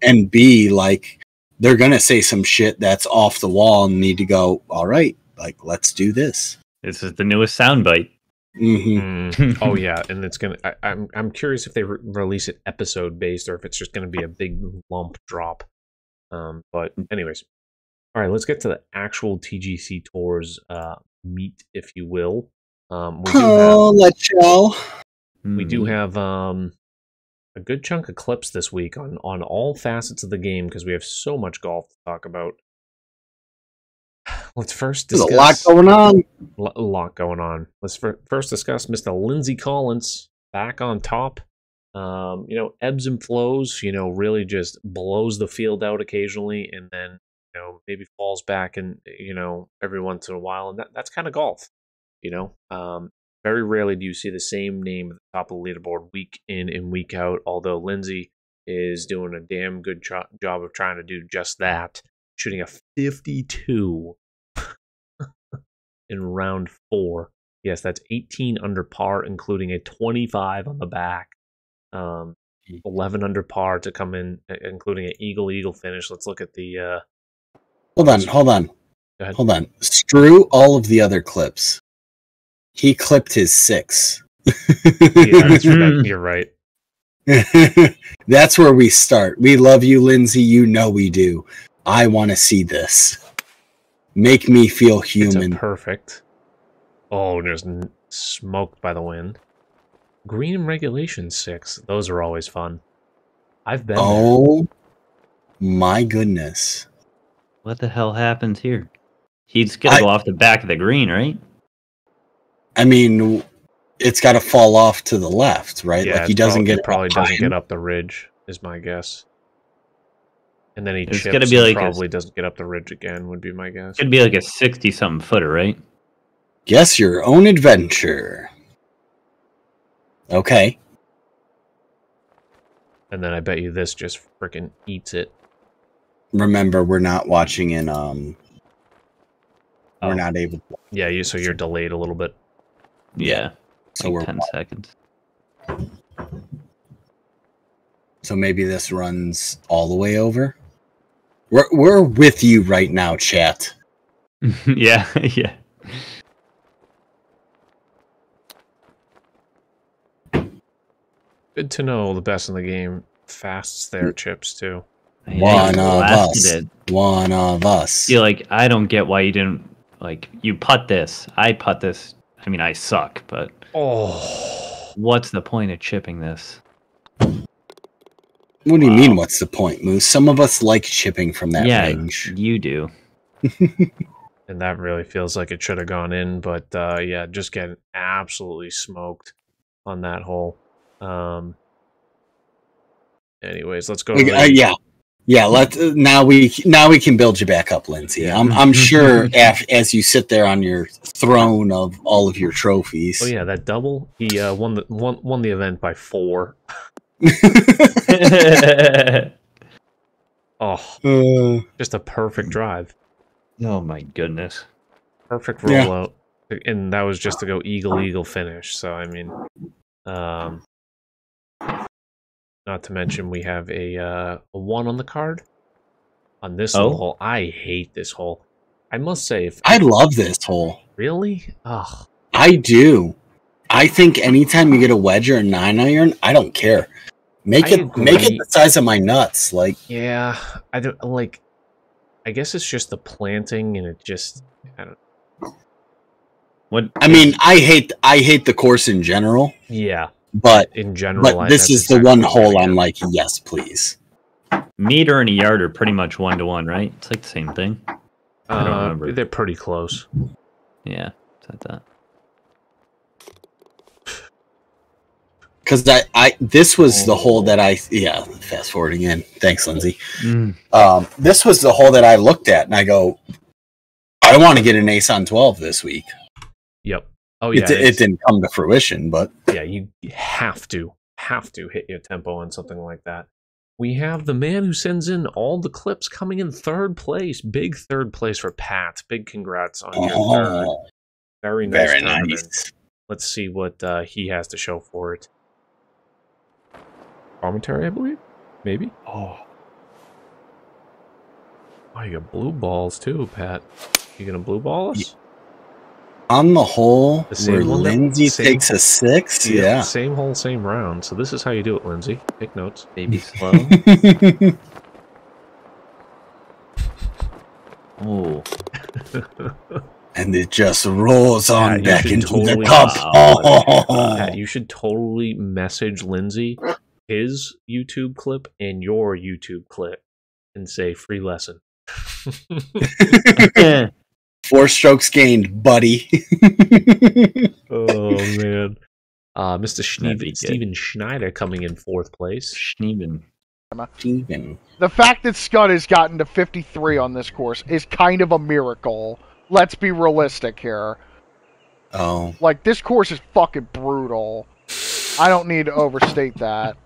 Speaker 3: and B, like, they're going to say some shit that's off the wall and need to go, all right, like, let's do this.
Speaker 2: This is the newest soundbite.
Speaker 1: Oh yeah, and it's gonna. I'm curious if they release it episode based or if it's just gonna be a big lump drop. But anyways, all right, let's get to the actual TGC Tours meet, if you will.
Speaker 3: Let's go.
Speaker 1: We do have a good chunk of clips this week on all facets of the game because we have so much golf to talk about. Let's first discuss...
Speaker 3: There's a lot going on.
Speaker 1: A lot going on. Let's first discuss Mr. Lindsey Collins back on top. Ebbs and flows, really just blows the field out occasionally and then, maybe falls back and, every once in a while. And that's kind of golf, Very rarely do you see the same name at the top of the leaderboard week in and week out, although Lindsey is doing a damn good job of trying to do just that. Shooting a 52 in round 4. Yes, that's 18 under par, including a 25 on the back. 11 under par to come in, including an eagle finish. Let's look at the...
Speaker 3: Hold on. Screw all of the other clips. He clipped his 6.
Speaker 1: Yeah, you're right.
Speaker 3: That's where we start. We love you, Lindsey. You know we do. I want to see this. Make me feel human.
Speaker 1: It's perfect. Oh, just smoked by the wind. Green and regulation 6. Those are always fun. I've been there.
Speaker 3: My goodness.
Speaker 2: What the hell happens here? He's going to go off the back of the green, right?
Speaker 3: I mean, it's got to fall off to the left, right?
Speaker 1: Yeah,
Speaker 3: like he doesn't
Speaker 1: probably doesn't get up the ridge, is my guess. And then he
Speaker 2: it's
Speaker 1: chips
Speaker 2: be like
Speaker 1: probably doesn't get up the ridge again, would be my guess.
Speaker 2: It'd be like a 60-something footer, right?
Speaker 3: Guess your own adventure. Okay.
Speaker 1: And then I bet you this just freaking eats it.
Speaker 3: Remember, we're not watching in, we're
Speaker 1: Oh.
Speaker 3: not able to.
Speaker 1: Yeah, so you're delayed a little bit.
Speaker 2: Yeah.
Speaker 3: So
Speaker 2: Like
Speaker 3: we're
Speaker 2: 10 seconds.
Speaker 3: So maybe this runs all the way over. We're with you right now, chat.
Speaker 2: Yeah, yeah.
Speaker 1: Good to know the best in the game fasts their chips too.
Speaker 3: One of us.
Speaker 2: It.
Speaker 3: One of us.
Speaker 2: You're like, I don't get why you didn't, like, you putt this. I putt this. I mean, I suck, but what's the point of chipping this?
Speaker 3: What do you mean, what's the point, Moose? Some of us like chipping from that range.
Speaker 2: You do.
Speaker 1: And that really feels like it should have gone in, but yeah, just getting absolutely smoked on that hole. Anyways, let's go.
Speaker 3: Yeah. Let's now we can build you back up, Lindsay.
Speaker 1: Yeah.
Speaker 3: I'm sure as you sit there on your throne of all of your trophies.
Speaker 1: Oh yeah, that double. He won the event by 4. Just a perfect drive.
Speaker 2: Oh my goodness.
Speaker 1: Perfect rollout. And that was just to go eagle finish. So I mean, not to mention we have a 1 on the card on this little hole. I hate this hole. I must say,
Speaker 3: I love this hole.
Speaker 1: Really? Ugh.
Speaker 3: I do. I think anytime you get a wedge or a 9-iron, I don't care. Make it the size of my nuts. Like,
Speaker 1: yeah, I don't like. I guess it's just the planting, and it just I don't.
Speaker 2: What
Speaker 3: I mean, I hate the course in general.
Speaker 1: Yeah,
Speaker 3: but
Speaker 1: in general,
Speaker 3: but this is the one hole I'm like, yes, please.
Speaker 2: Meter and a yard are pretty much 1-to-1, right? It's like the same thing. I don't remember.
Speaker 1: They're pretty close.
Speaker 2: Yeah, it's like that.
Speaker 3: Because this was the hole that fast forwarding in. Thanks, Lindsay. This was the hole that I looked at, and I go, I want to get an ace on 12 this week.
Speaker 1: Yep. Oh yeah.
Speaker 3: It didn't come to fruition, but
Speaker 1: yeah, you have to hit your tempo on something like that. We have the man who sends in all the clips coming in 3rd place. Big 3rd place for Pat. Big congrats on your 3rd. Very nice.
Speaker 3: Very nice.
Speaker 1: Let's see what he has to show for it. Commentary, I believe? Maybe? Oh, you got blue balls too, Pat. You gonna blue ball us?
Speaker 3: On the hole where Lindsay takes a 6? Yeah.
Speaker 1: Same hole, same round. So this is how you do it, Lindsay. Take notes.
Speaker 2: Maybe slow. Oh.
Speaker 3: And it just rolls on back into the cup.
Speaker 1: Pat, you should totally message Lindsay his YouTube clip and your YouTube clip and say free lesson.
Speaker 3: 4 strokes gained, buddy.
Speaker 1: Oh man. Mr. Steven Schneider coming in 4th place.
Speaker 2: Steven.
Speaker 5: The fact that Scud has gotten to 53 on this course is kind of a miracle. Let's be realistic here.
Speaker 3: Oh.
Speaker 5: Like, this course is fucking brutal. I don't need to overstate that.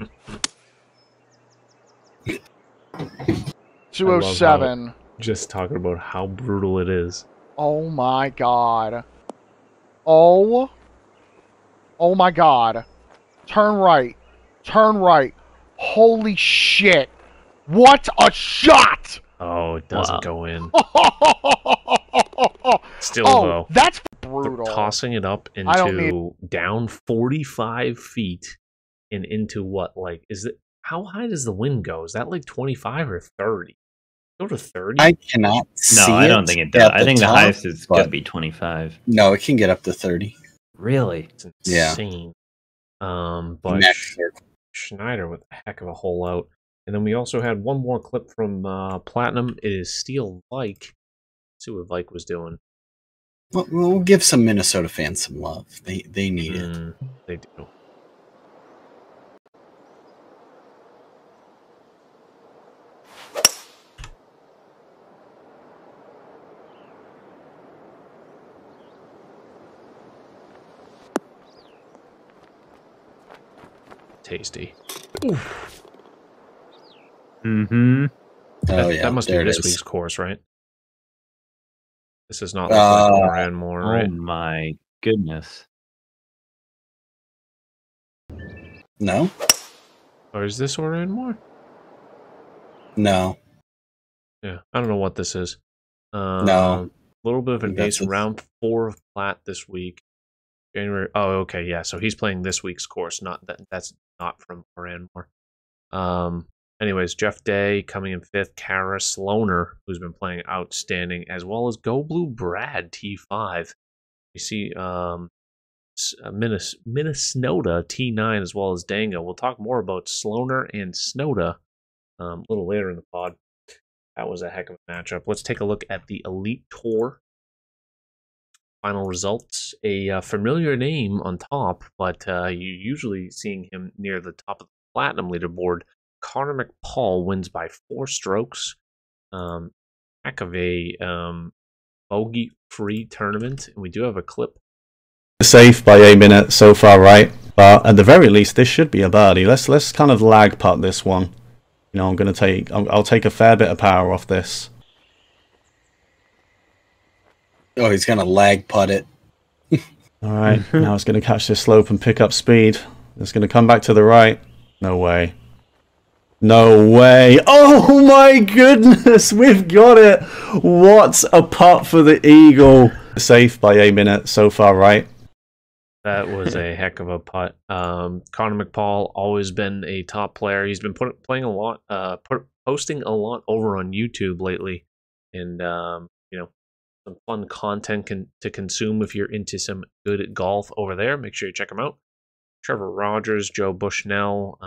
Speaker 5: 207.
Speaker 1: Just talking about how brutal it is.
Speaker 5: Oh my god. Oh my god. Turn right. Turn right. Holy shit. What a shot!
Speaker 1: Oh, it doesn't go in. Still,
Speaker 5: oh,
Speaker 1: though.
Speaker 5: That's brutal.
Speaker 1: Tossing it up into down 45 feet and into what? Like, how high does the wind go? Is that like 25 or 30? Go to 30?
Speaker 3: I cannot see.
Speaker 2: No, I don't think it does. I think the highest is going to be 25.
Speaker 3: No, it can get up to 30.
Speaker 2: Really?
Speaker 1: It's insane. But Schneider with a heck of a hole out. And then we also had one more clip from Platinum. It is Steel Vike. Let's see what Vike was doing.
Speaker 3: Well, we'll give some Minnesota fans some love. They need it.
Speaker 1: They do. tasty.
Speaker 2: Mm-hmm.
Speaker 3: Oh, yeah.
Speaker 1: That must be
Speaker 3: there it
Speaker 1: this
Speaker 3: is.
Speaker 1: week's course, right? This is not like Moranmore,
Speaker 2: Oh
Speaker 1: right?
Speaker 2: my goodness.
Speaker 3: No?
Speaker 1: Or is this Moranmore?
Speaker 3: No.
Speaker 1: Yeah, I don't know what this is.
Speaker 3: No.
Speaker 1: A little bit of an
Speaker 3: That's
Speaker 1: ace. Round 4 of Plat this week. January. Oh, okay, yeah. So he's playing this week's course. Not that. That's not from Moranmore. Anyways, Jeff Day coming in 5th. Kara Sloaner, who's been playing outstanding, as well as Go Blue Brad T5. You see, Minnesota T9 as well as Dango. We'll talk more about Sloaner and Snoda a little later in the pod. That was a heck of a matchup. Let's take a look at the Elite Tour final results. A familiar name on top, but you're usually seeing him near the top of the Platinum leaderboard. Connor McPaul wins by 4 strokes. Heck of a bogey-free tournament, and we do have a clip.
Speaker 6: Safe by a minute so far, right? But at the very least, this should be a birdie. Let's kind of lag putt this one. You know, I'll take a fair bit of power off this.
Speaker 3: Oh, he's going to lag putt it.
Speaker 6: All right, now it's going to catch this slope and pick up speed. It's going to come back to the right. No way. No way. Oh my goodness, we've got it. What a putt for the Eagle. Safe by a minute so far, right?
Speaker 1: That was a heck of a putt. Connor McPaul, always been a top player. He's been playing a lot, posting a lot over on YouTube lately. And, you know, some fun content to consume if you're into some good golf over there. Make sure you check him out. Trevor Rogers, Joe Bushnell,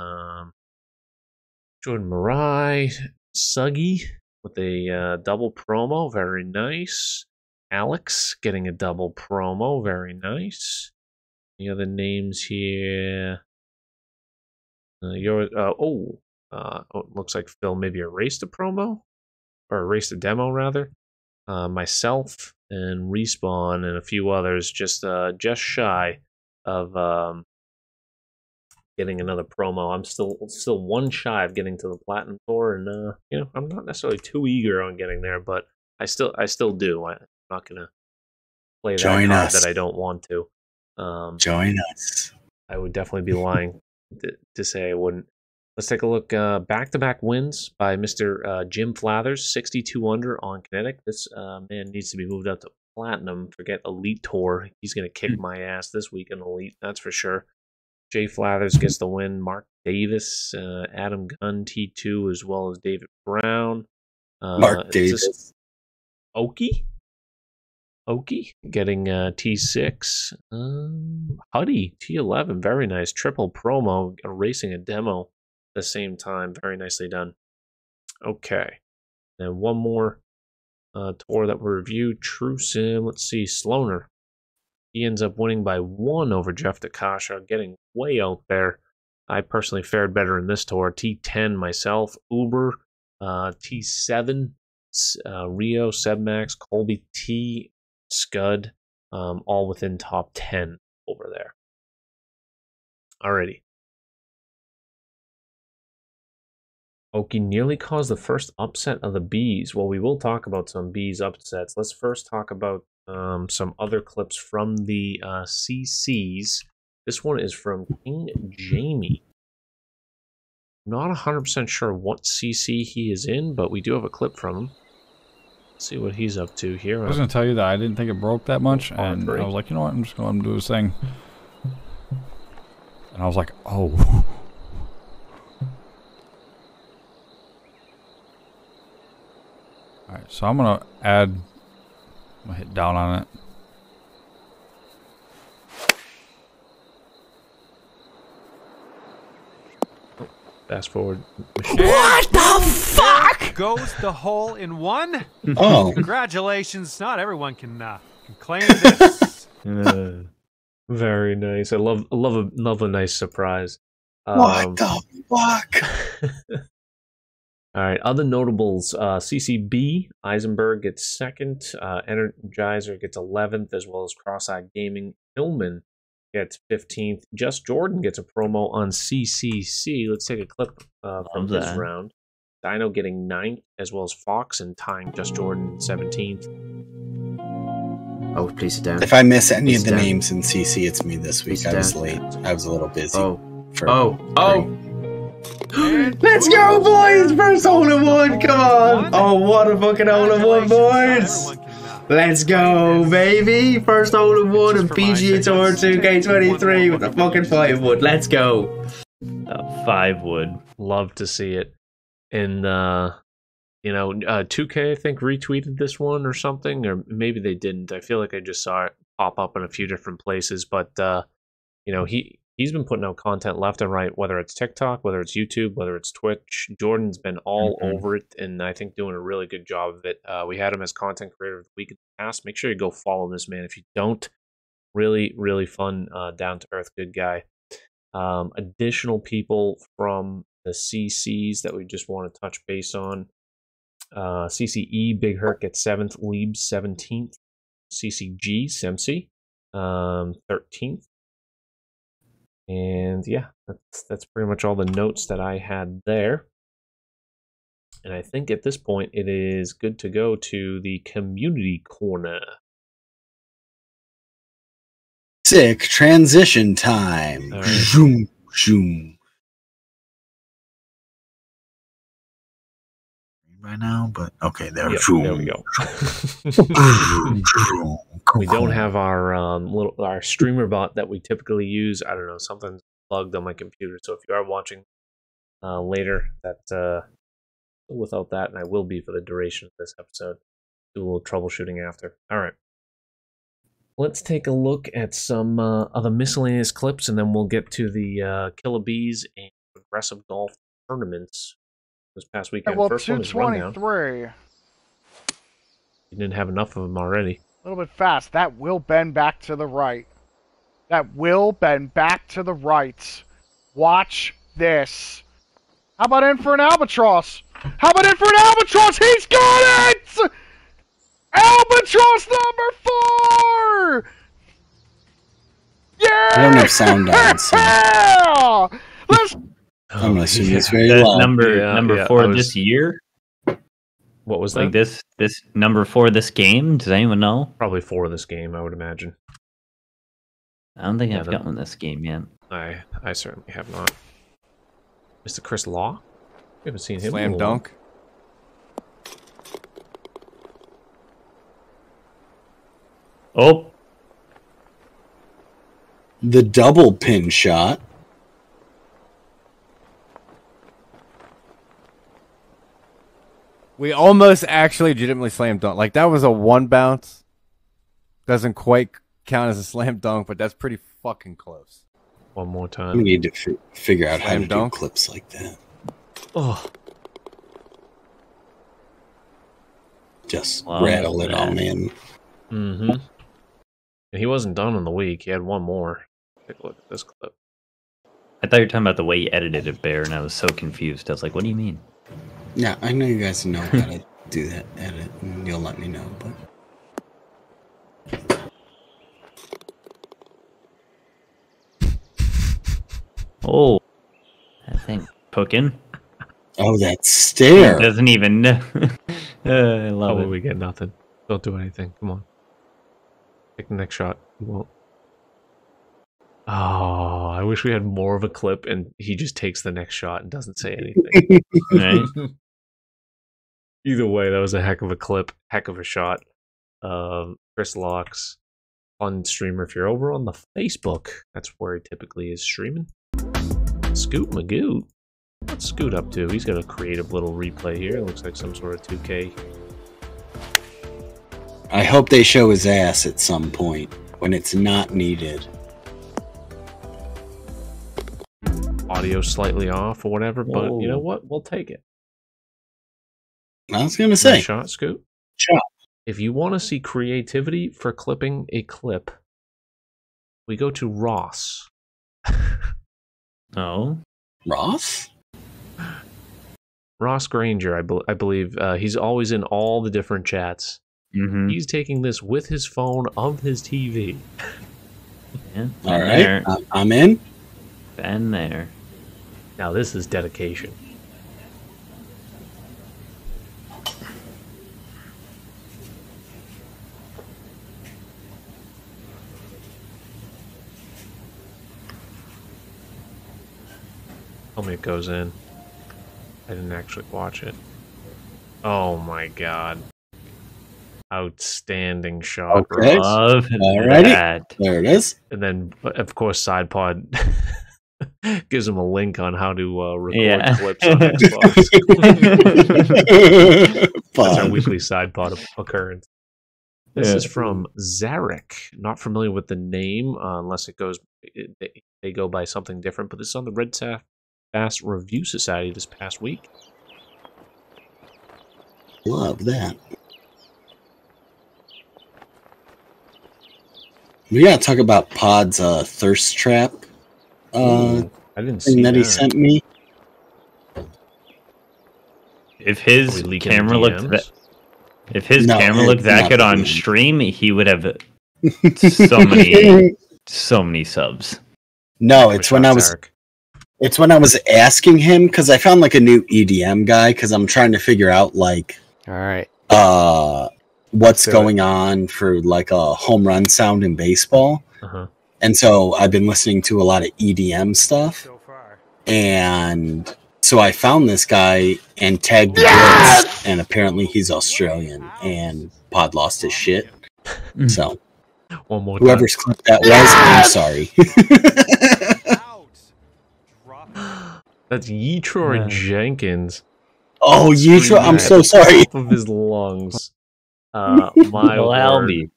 Speaker 1: Jordan Marai, Suggy with a double promo. Very nice. Alex getting a double promo. Very nice. Any other names here? It looks like Phil maybe erased a promo, or erased a demo rather. Myself and Respawn and a few others just shy of getting another promo. I'm still one shy of getting to the Platinum Tour, and you know, I'm not necessarily too eager on getting there, but I still do. I'm not gonna play that card that I don't want to.
Speaker 3: Join us.
Speaker 1: I would definitely be lying to say I wouldn't. Let's take a look. Back-to-back wins by Mr. Jim Flathers, 62 under on Kinetic. This man needs to be moved up to Platinum. Forget Elite Tour. He's going to kick my ass this week in Elite, that's for sure. Jay Flathers gets the win. Mark Davis, Adam Gunn, T2, as well as David Brown.
Speaker 3: Mark Davis.
Speaker 1: Okie getting T6. Huddy, T11. Very nice. Triple promo, erasing a demo at the same time. Very nicely done. Okay. And one more tour that we reviewed. True Sim. Let's see. Sloaner. He ends up winning by 1 over Jeff DeCasha, getting way out there. I personally fared better in this tour. T10 myself. Uber. T7. Rio, Sebmax, Colby T, Scud, all within top 10 over there. Alrighty. Oki nearly caused the first upset of the Bees. Well, we will talk about some Bees upsets. Let's first talk about some other clips from the CCs. This one is from King Jamie. Not 100% sure what CC he is in, but we do have a clip from him. Let's see what he's up to here.
Speaker 7: I was going to tell you that I didn't think it broke that much, and
Speaker 1: break.
Speaker 7: I was like, you know what, I'm just going to do this thing. And I was like, oh. Alright, so I'm going to add, I'm going to hit down on it.
Speaker 1: Fast forward.
Speaker 8: What the fuck? Goes the hole in one?
Speaker 3: Oh.
Speaker 8: Congratulations. Not everyone can claim this.
Speaker 1: Very nice. I love a nice surprise.
Speaker 3: What the fuck?
Speaker 1: All right. Other notables: CCB Eisenberg gets 2nd. Energizer gets 11th, as well as Cross-Eyed Gaming. Hillman gets 15th. Just Jordan gets a promo on CCC. Let's take a clip from this round. Dino getting 9th, as well as Fox, and tying Just Jordan 17th.
Speaker 9: Oh, please sit down.
Speaker 3: If I miss any of the names in CC, it's me this week. I was late. I was a little busy.
Speaker 9: Let's go, boys! First hole-in-one, come on! Oh, what a fucking hole-in-one, boys! Let's go, baby! First hole-in-one in PGA Tour 2K23 with a fucking 5 wood. Let's go!
Speaker 2: 5 wood.
Speaker 1: Love to see it. And, 2K, I think, retweeted this one or something, or maybe they didn't. I feel like I just saw it pop up in a few different places, but, he's been putting out content left and right, whether it's TikTok, whether it's YouTube, whether it's Twitch. Jordan's been all over it, and I think doing a really good job of it. We had him as content creator of the week in the past. Make sure you go follow this man. If you don't, really, really fun, down-to-earth, good guy. Additional people from the CCs that we just want to touch base on. CCE, Big Hurt gets 7th, Leeb 17th. CCG, Semsi, 13th. And yeah, that's pretty much all the notes that I had there. And I think at this point it is good to go to the community corner.
Speaker 3: Sick transition time.
Speaker 1: Right.
Speaker 3: Zoom, zoom. Right now, but okay, there.
Speaker 1: Yep, there we go. We don't have our our streamer bot that we typically use. I don't know, something's plugged on my computer. So if you are watching later, that without that, and I will be for the duration of this episode, do a little troubleshooting after. All right, let's take a look at some other miscellaneous clips, and then we'll get to the Killer Bees and Progressive Golf tournaments this past weekend.
Speaker 5: Well,
Speaker 1: First one is Rundown.
Speaker 5: 223.
Speaker 1: You didn't have enough of them already.
Speaker 5: A little bit fast. That will bend back to the right. That will bend back to the right. Watch this. How about in for an albatross? How about in for an albatross? He's got it! Albatross number 4! Yeah!
Speaker 3: I don't have sound on, so
Speaker 5: Let's.
Speaker 3: I'm gonna assume it's very loud.
Speaker 2: Number 4 this year.
Speaker 1: What was that?
Speaker 2: Like this number 4 this game? Does anyone know?
Speaker 1: Probably 4 this game, I would imagine.
Speaker 2: I don't think I've gotten this game yet.
Speaker 1: I certainly have not. Mr. Chris Law? We haven't seen him.
Speaker 7: Slam dunk.
Speaker 2: Oh.
Speaker 3: The double pin shot.
Speaker 7: We almost actually legitimately slam dunk. Like, that was a 1 bounce. Doesn't quite count as a slam dunk, but that's pretty fucking close.
Speaker 1: One more time.
Speaker 3: We need to figure out how to
Speaker 7: dunk.
Speaker 3: do clips like that.
Speaker 1: Oh.
Speaker 3: Just rattle it all in.
Speaker 1: Mm-hmm. And he wasn't done on the week. He had one more. Take a look at this clip.
Speaker 2: I thought you were talking about the way you edited it, Bear, and I was so confused. I was like, what do you mean?
Speaker 3: Yeah, I know you guys know how to do that edit, and you'll let me know, but...
Speaker 2: Oh, I think cooking.
Speaker 3: Oh, that stare!
Speaker 2: He doesn't even know. I love it.
Speaker 1: We get nothing. Don't do anything. Come on. Take the next shot. You won't. Oh, I wish we had more of a clip and he just takes the next shot and doesn't say anything.
Speaker 2: Right?
Speaker 1: Either way, that was a heck of a clip, heck of a shot. Chris Locks, fun streamer. If you're over on the Facebook, that's where he typically is streaming. Scoot Magoo. What's Scoot up to? He's got a creative little replay here. It looks like some sort of 2K.
Speaker 3: I hope they show his ass at some point when it's not needed.
Speaker 1: Audio slightly off or whatever, but you know what? We'll take it.
Speaker 3: I was gonna say,
Speaker 1: nice shot, Scoot.
Speaker 3: Shot.
Speaker 1: If you want to see creativity for clipping a clip, we go to Ross.
Speaker 2: Oh,
Speaker 3: Ross?
Speaker 1: Ross Granger, I believe. He's always in all the different chats.
Speaker 2: Mm-hmm.
Speaker 1: He's taking this with his phone of his TV.
Speaker 2: Yeah,
Speaker 3: All right, I'm in.
Speaker 2: been there.
Speaker 1: Now this is dedication. Tell me it goes in. I didn't actually watch it. Oh my god. Outstanding shot.
Speaker 3: Okay.
Speaker 2: Love
Speaker 3: Alrighty.
Speaker 2: that.
Speaker 3: There it is.
Speaker 1: And then, of course, SidePod gives them a link on how to record clips on Xbox. That's our weekly SidePod occurrence. This is from Zarek. Not familiar with the name, unless they go by something different. But this is on the Red Bass Review Society this past week.
Speaker 3: Love that. We gotta talk about Pod's thirst trap.
Speaker 1: I didn't see
Speaker 3: thing that he
Speaker 1: that.
Speaker 3: sent me.
Speaker 2: If his camera looked that, if his
Speaker 3: No,
Speaker 2: camera looked
Speaker 3: it's
Speaker 2: that
Speaker 3: not
Speaker 2: good on
Speaker 3: me.
Speaker 2: stream, he would have so many subs.
Speaker 3: No, it's when I was. It's when I was asking him because I found like a new EDM guy because I'm trying to figure out like,
Speaker 5: All right.
Speaker 3: what's going on for like a home run sound in baseball. And so I've been listening to a lot of EDM stuff. And so I found this guy and tagged the Blitz, and apparently he's Australian, and Pod lost his shit. So
Speaker 1: One more
Speaker 3: whoever's clip that was, I'm sorry.
Speaker 1: That's Yetroy Jenkins.
Speaker 3: Oh, Yetroy, I'm so sorry.
Speaker 1: Top of his lungs. My word.
Speaker 2: Albie.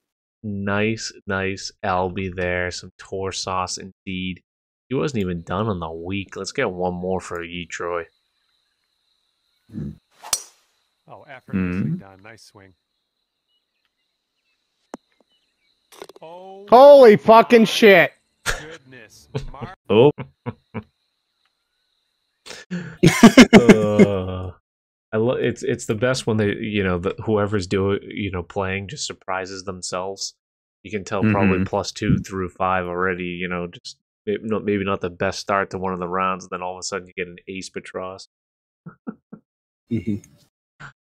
Speaker 1: Nice Albie there. Some tour sauce indeed. He wasn't even done on the week. Let's get one more for Yetroy.
Speaker 8: Oh, effortlessly done. Nice swing. Oh,
Speaker 5: Holy fucking shit.
Speaker 8: goodness.
Speaker 2: Oh,
Speaker 1: It's the best when they whoever's playing just surprises themselves. You can tell probably +2 through 5 already. Just maybe not the best start to one of the rounds, and then all of a sudden you get an ace Petros.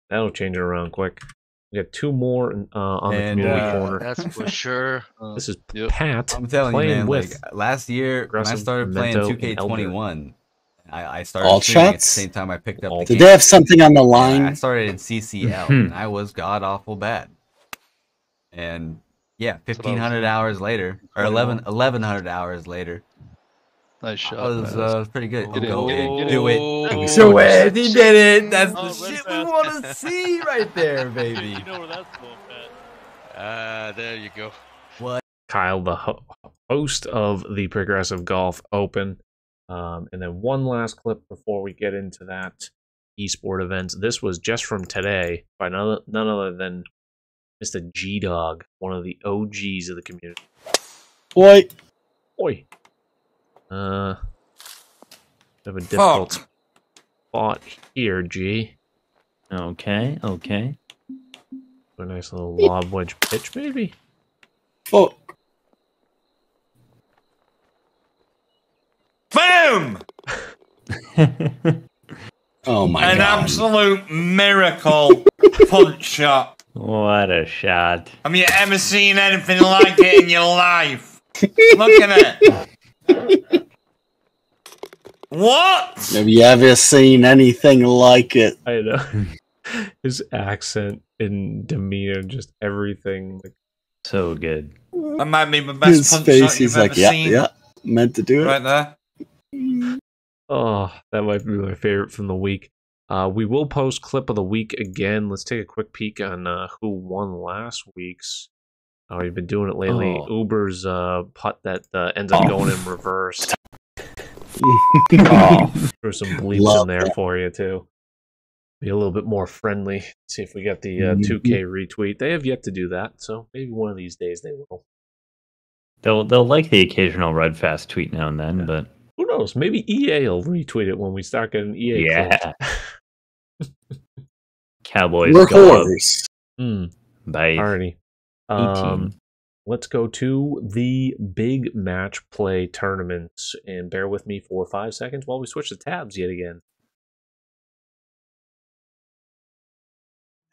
Speaker 1: That'll change it around quick. We got 2 more on the community corner.
Speaker 10: That's for sure.
Speaker 1: This is Pat.
Speaker 7: I'm telling you,
Speaker 1: playing
Speaker 7: man.
Speaker 1: with
Speaker 7: Like last year when I started playing
Speaker 1: Memento, and
Speaker 7: 2K21, I started
Speaker 3: All
Speaker 7: streaming at the
Speaker 3: shots?
Speaker 7: same time I picked up the
Speaker 3: Did
Speaker 7: game.
Speaker 3: they have something on the
Speaker 7: I
Speaker 3: line?
Speaker 7: started in CCL, and I was god awful bad. And yeah, 1,500 hours later, or 1,100 hours later,
Speaker 10: Nice shot.
Speaker 7: was pretty good.
Speaker 10: Get it,
Speaker 7: Go
Speaker 10: get it,
Speaker 7: in,
Speaker 10: get
Speaker 7: do
Speaker 10: it.
Speaker 7: it.
Speaker 10: Oh,
Speaker 7: Do it. He did it. That's
Speaker 10: Oh,
Speaker 7: the
Speaker 10: very
Speaker 7: shit we
Speaker 10: fast.
Speaker 7: want to see right there, baby.
Speaker 10: You know where that's going, Pat. There you go.
Speaker 1: Kyle, the host of the Progressive Golf Open. And then one last clip before we get into that esport events. This was just from today by none other than Mr. G-Dog, one of the OGs of the community.
Speaker 3: Oi.
Speaker 1: Have a difficult spot here, G.
Speaker 2: okay.
Speaker 1: A nice little lob wedge pitch, maybe?
Speaker 3: Oh.
Speaker 11: Boom!
Speaker 3: Oh my
Speaker 11: An
Speaker 3: god.
Speaker 11: absolute miracle punch shot.
Speaker 2: What a shot!
Speaker 11: Have you ever seen anything like it in your life? Look at it. What?
Speaker 3: Have you ever seen anything like it?
Speaker 1: I know. His accent and demeanor, just everything.
Speaker 2: So good.
Speaker 11: That might be the best
Speaker 3: His
Speaker 11: punch
Speaker 3: face,
Speaker 11: shot you've
Speaker 3: he's
Speaker 11: ever
Speaker 3: like, yeah,
Speaker 11: seen.
Speaker 3: yeah, meant to do it.
Speaker 11: Right there.
Speaker 1: Oh, that might be my favorite from the week. We will post clip of the week again. Let's take a quick peek on who won last week's. We've been doing it lately. Uber's putt that ends up going in reverse. Throw some bleeps in there for you too. Be a little bit more friendly. See if we get the 2K retweet. They have yet to do that, so maybe one of these days they will.
Speaker 2: They'll like the occasional Red Fast tweet now and then, but
Speaker 1: who knows? Maybe EA will retweet it when we start getting EA.
Speaker 2: Yeah. Cowboys
Speaker 3: We're
Speaker 2: go up.
Speaker 3: whores.
Speaker 2: By
Speaker 1: 18. let's go to the big match play tournaments, and bear with me for 5 seconds while we switch the tabs yet again.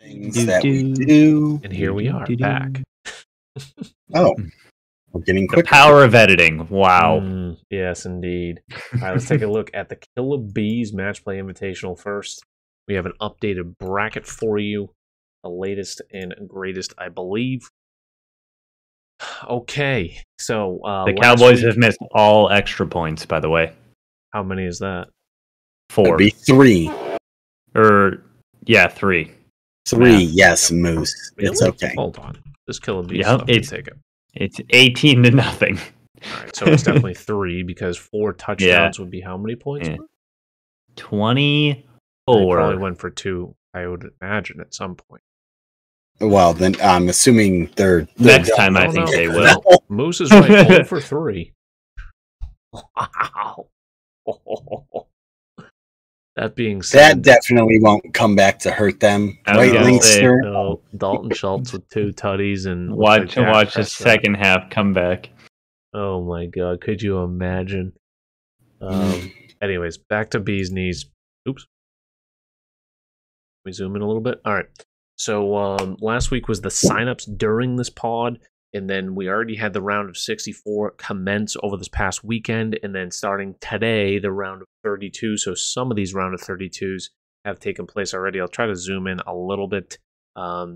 Speaker 3: Things that we do.
Speaker 1: And here we are, back.
Speaker 3: Oh, we're getting
Speaker 2: The
Speaker 3: quicker.
Speaker 2: power of editing. Wow.
Speaker 1: Yes, indeed. All right, let's take a look at the Killer Bees Match Play Invitational first. We have an updated bracket for you, the latest and greatest, I believe. Okay, so
Speaker 2: the Cowboys have missed all extra points, by the way.
Speaker 1: How many is that?
Speaker 2: 4.
Speaker 3: That'd be 3.
Speaker 2: Yeah, 3.
Speaker 3: 3, yes, Moose.
Speaker 1: Really?
Speaker 3: It's okay.
Speaker 1: Hold on. This Killer Bees
Speaker 2: Yeah,
Speaker 1: stuff can take it.
Speaker 2: It's 18-0.
Speaker 1: All right, so it's definitely 3 because 4 touchdowns would be how many points?
Speaker 2: Yeah. 24.
Speaker 1: They probably went for 2, I would imagine, at some point.
Speaker 3: Well, then I'm assuming they're
Speaker 2: Next
Speaker 3: done.
Speaker 2: time I think they will.
Speaker 1: Well, Moose is right, 0 for 3. Wow. That being said,
Speaker 3: That definitely won't come back to hurt them.
Speaker 2: I was
Speaker 3: Right,
Speaker 2: gonna say,
Speaker 3: Linkster?
Speaker 1: so Dalton Schultz with 2 tutties and
Speaker 2: Watch
Speaker 1: Dak
Speaker 2: the
Speaker 1: Prescott.
Speaker 2: second half comeback.
Speaker 1: Oh my god, could you imagine? Anyways, back to Bee's Knees. Oops. We zoom in a little bit. All right. So last week was the signups during this pod, and then we already had the round of 64 commence over this past weekend, and then starting today, the round of 32. So some of these round of 32s have taken place already. I'll try to zoom in a little bit.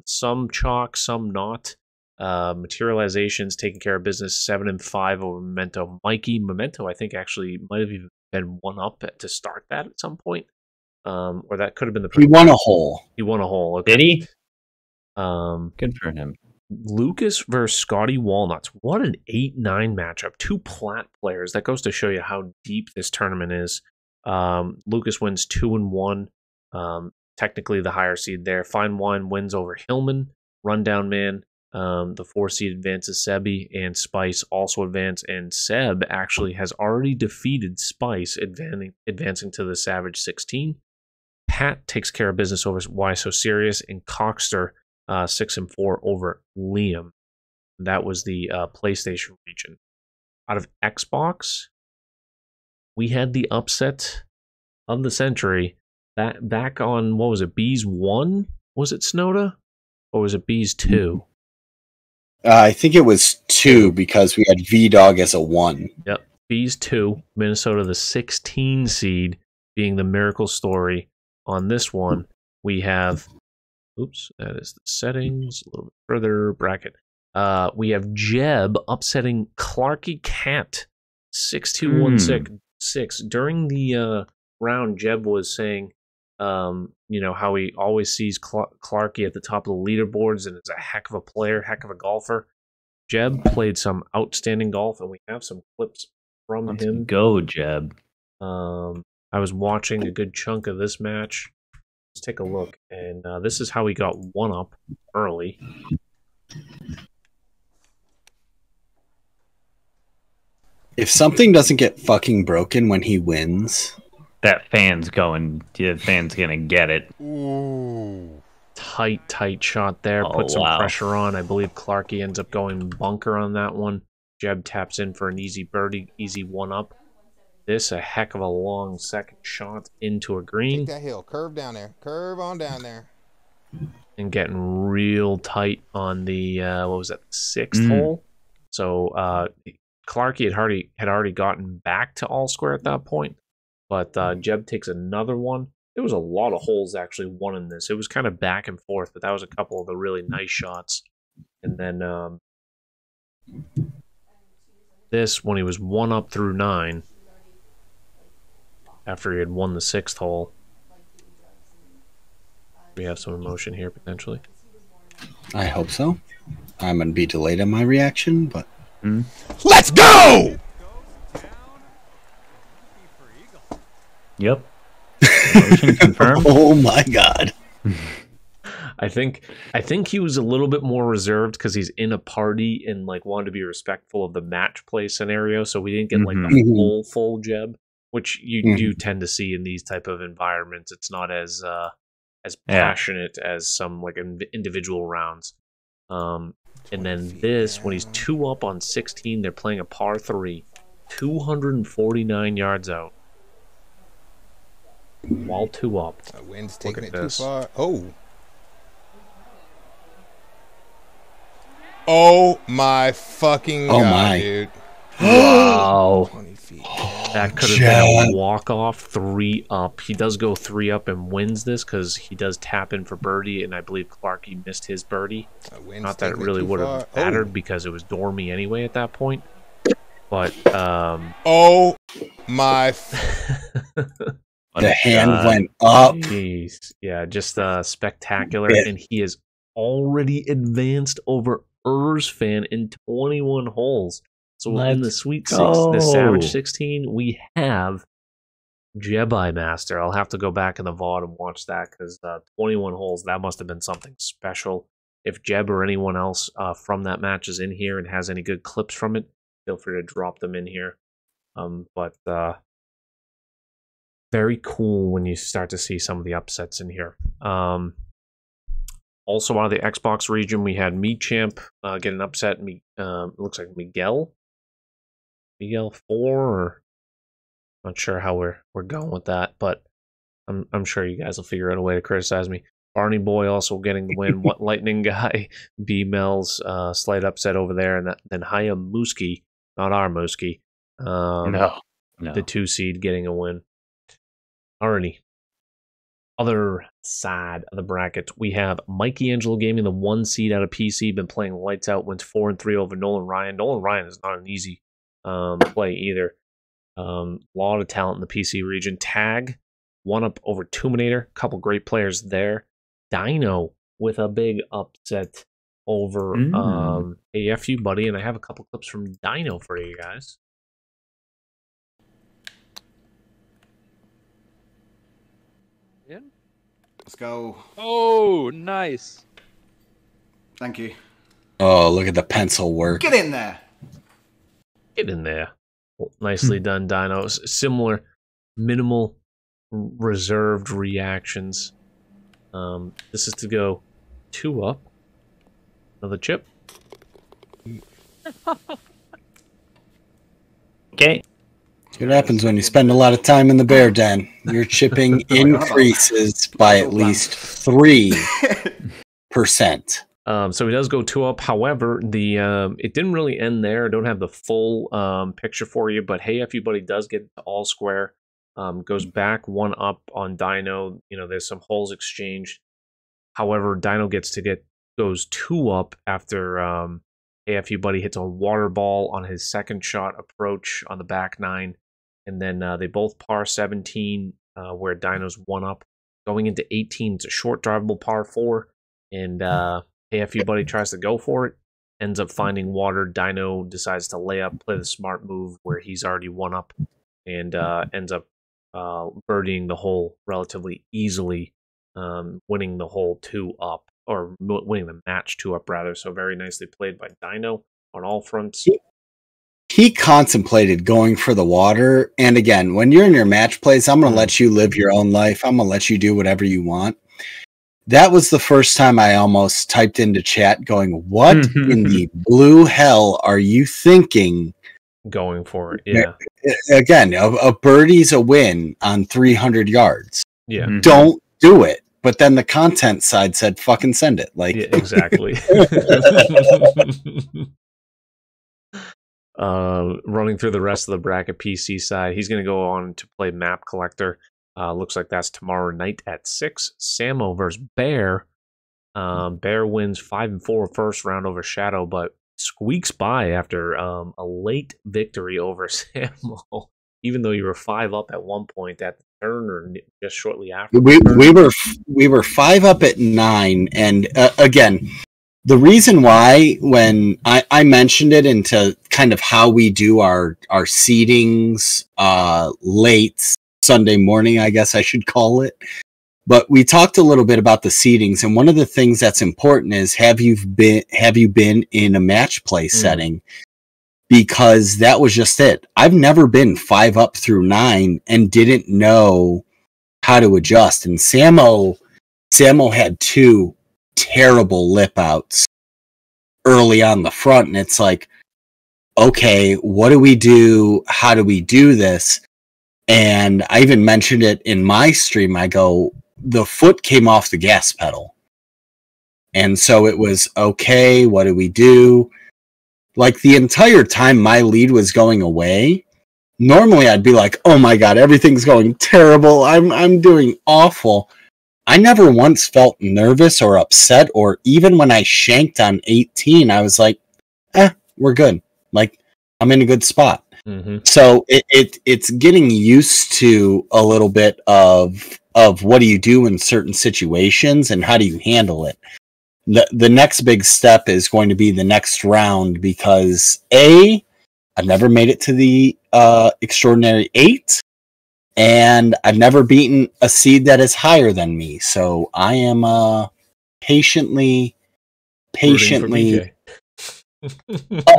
Speaker 1: Some chalk, some not. Materializations taking care of business 7-5 over Memento. Mikey Memento, I think, actually might have even been one up to start that at some point. Or that could have been the.
Speaker 3: He won a hole.
Speaker 1: He won a hole. Okay.
Speaker 2: Did he?
Speaker 1: Good
Speaker 2: for him.
Speaker 1: Lucas versus Scotty Walnuts. What an 8-9 matchup. 2 plat players. That goes to show you how deep this tournament is. Lucas wins 2-1. Technically the higher seed there. Fine Wine wins over Hillman. Rundown Man. The 4 seed advances Sebi, and Spice also advance. And Seb actually has already defeated Spice, advancing to the Savage 16. Pat takes care of business over Why So Serious, and Coxter 6-4 over Liam. That was the PlayStation region. Out of Xbox, we had the upset of the century. That back on, what was it, Bees 1? Was it Snowda? Or was it Bees 2?
Speaker 3: I think it was 2 because we had V-Dog as a 1.
Speaker 1: Yep. Bees 2, Minnesota the 16 seed, being the miracle story. On this one, we have, oops, that is the settings, a little bit further, bracket. We have Jeb upsetting Clarky Cat, 6-2-1-6. During the round, Jeb was saying, how he always sees Clarky at the top of the leaderboards and is a heck of a player, heck of a golfer. Jeb played some outstanding golf, and we have some clips from him.
Speaker 2: Go, Jeb.
Speaker 1: I was watching a good chunk of this match. Let's take a look, and this is how he got one up early.
Speaker 3: If something doesn't get fucking broken when he wins,
Speaker 2: that fan's going. The fan's gonna get it.
Speaker 1: Ooh. Tight shot there. Put some pressure on. I believe Clarky ends up going bunker on that one. Jeb taps in for an easy birdie, easy one up. This a heck of a long second shot into a green.
Speaker 12: Take that hill, curve down there, curve on down there.
Speaker 1: And getting real tight on the what was that, 6th hole. So Clarky had already gotten back to all square at that point, but Jeb takes another one. There was a lot of holes actually won in this. It was kind of back and forth, but that was a couple of the really nice shots. And then this, when he was 1 up through 9, after he had won the 6th hole. We have some emotion here potentially.
Speaker 3: I hope so. I'm going to be delayed on my reaction, but
Speaker 12: let's go!
Speaker 2: Yep. Emotion confirmed.
Speaker 3: Oh my god.
Speaker 1: I think he was a little bit more reserved because he's in a party and like wanted to be respectful of the match play scenario, so we didn't get like the full Jeb, which you do tend to see in these type of environments. It's not as passionate as some like individual rounds. And then this, when he's 2 up on 16, they're playing a par 3, 249 yards out. While 2 up.
Speaker 12: Wind's taking it too far. Oh my fucking god, dude.
Speaker 1: Wow. That could have been a walk-off 3 up. He does go 3 up and wins this because he does tap in for birdie, and I believe Clarkey missed his birdie. Not that it really would have mattered because it was dormy anyway at that point. But,
Speaker 12: oh my...
Speaker 3: The hand went up.
Speaker 1: Jeez. Yeah, just spectacular. And he is already advanced over Erzfan in 21 holes. So in the Sweet 6, the Savage 16, we have Jedi Master. I'll have to go back in the VOD and watch that because 21 holes, that must have been something special. If Jeb or anyone else from that match is in here and has any good clips from it, feel free to drop them in here. But very cool when you start to see some of the upsets in here. Also out of the Xbox region, we had Champ get an upset. It looks like Miguel 4, or not sure how we're going with that, but I'm sure you guys will figure out a way to criticize me. Barney Boy also getting the win. What Lightning Guy, B Mel's slight upset over there, and then Haya Muski, not our Muski,
Speaker 2: no.
Speaker 1: The 2 seed getting a win. Alrighty. Other side of the bracket, we have Mikey Angelo Gaming, the 1 seed out of PC, been playing lights out, wins 4-3 over Nolan Ryan. Nolan Ryan is not an easy play either. Lot of talent in the PC region. Tag, 1 up over Tuminator, couple great players there. Dino with a big upset over AFU buddy, and I have a couple clips from Dino for you guys.
Speaker 13: Let's go.
Speaker 14: Oh, nice.
Speaker 13: Thank you.
Speaker 3: Oh, look at the pencil work.
Speaker 13: Get in there.
Speaker 1: Get in there. Nicely done, Dinos. Similar, minimal, reserved reactions. This is to go 2 up. Another chip.
Speaker 2: Okay.
Speaker 3: What happens when you spend a lot of time in the bear den? Your chipping increases by at least 3%.
Speaker 1: So he does go 2 up. However, it didn't really end there. I don't have the full picture for you, but hey, everybody does get to all square. Goes back 1 up on Dino. There's some holes exchanged. However, Dino goes 2 up after AFU Buddy hits a water ball on his second shot approach on the back 9. And then they both par 17, where Dino's 1 up. Going into 18, it's a short drivable par 4. And AFU Buddy tries to go for it. Ends up finding water. Dino decides to lay up, play the smart move where he's already 1 up. And ends up birdieing the hole relatively easily, winning the hole 2 up. Or winning the match 2 up, rather. So very nicely played by Dino on all fronts.
Speaker 3: He contemplated going for the water. And again, when you're in your match plays, I'm going to let you live your own life. I'm going to let you do whatever you want. That was the first time I almost typed into chat going, what in the blue hell are you thinking?
Speaker 1: Going for it, yeah.
Speaker 3: Again, a birdie's a win on 300 yards.
Speaker 1: Yeah.
Speaker 3: Don't do it. But then the content side said, fucking send it. Like,
Speaker 1: yeah, exactly. Running through the rest of the bracket PC side, he's going to go on to play Map Collector. Looks like that's tomorrow night at 6. Samo versus Bear. Bear wins 5-4 first round over Shadow, but squeaks by after a late victory over Samo. Even though you were 5 up at one point at the turn, or just shortly after.
Speaker 3: We were 5 up at 9, and again, the reason why when I mentioned it into kind of how we do our seedings late Sunday morning, I guess I should call it. But we talked a little bit about the seedings, and one of the things that's important is have you been in a match play setting? Because that was just it. I've never been 5 up through 9 and didn't know how to adjust. And Samo had 2 terrible lip outs early on the front, and it's like, okay, what do we do? How do we do this? And I even mentioned it in my stream. I go, the foot came off the gas pedal. And so it was, okay, what do we do? Like the entire time my lead was going away, normally I'd be like, oh my God, everything's going terrible. I'm doing awful. I never once felt nervous or upset, or even when I shanked on 18, I was like, we're good. Like, I'm in a good spot.
Speaker 1: Mm-hmm.
Speaker 3: So it's getting used to a little bit of what do you do in certain situations and how do you handle it. The next big step is going to be the next round, because I've never made it to the Extraordinary 8, and I've never beaten a seed that is higher than me. So I am patiently.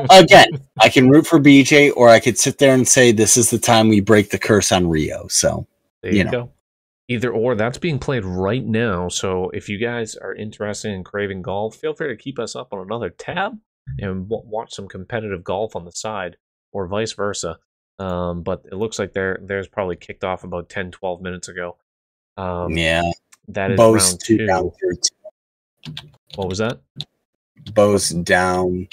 Speaker 3: Again, I can root for BJ, or I could sit there and say this is the time we break the curse on Rio. So
Speaker 1: there you go. Either or, that's being played right now. So if you guys are interested in craving golf, feel free to keep us up on another tab and watch some competitive golf on the side, or vice versa. But it looks like theirs probably kicked off about 10, 12 minutes ago. That is
Speaker 3: Bo's
Speaker 1: round 2.
Speaker 3: Down
Speaker 1: what was that?
Speaker 3: Bo's down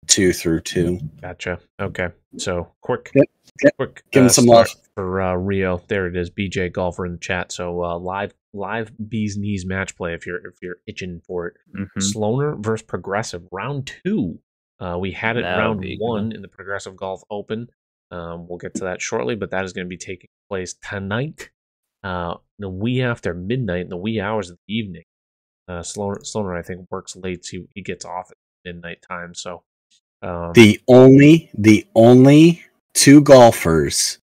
Speaker 3: 2 through 2.
Speaker 1: Gotcha. Okay. So quick
Speaker 3: give him some love
Speaker 1: for Rio. There it is. BJ Golfer in the chat. So live Bees Knees match play if you're itching for it.
Speaker 2: Mm-hmm.
Speaker 1: Sloaner versus Progressive round 2. We had it round 1 in the Progressive Golf Open. We'll get to that shortly, but that is going to be taking place tonight, the wee after midnight, in the wee hours of the evening. Sloaner, I think, works late, so he gets off at midnight time. So
Speaker 3: the only 2 golfers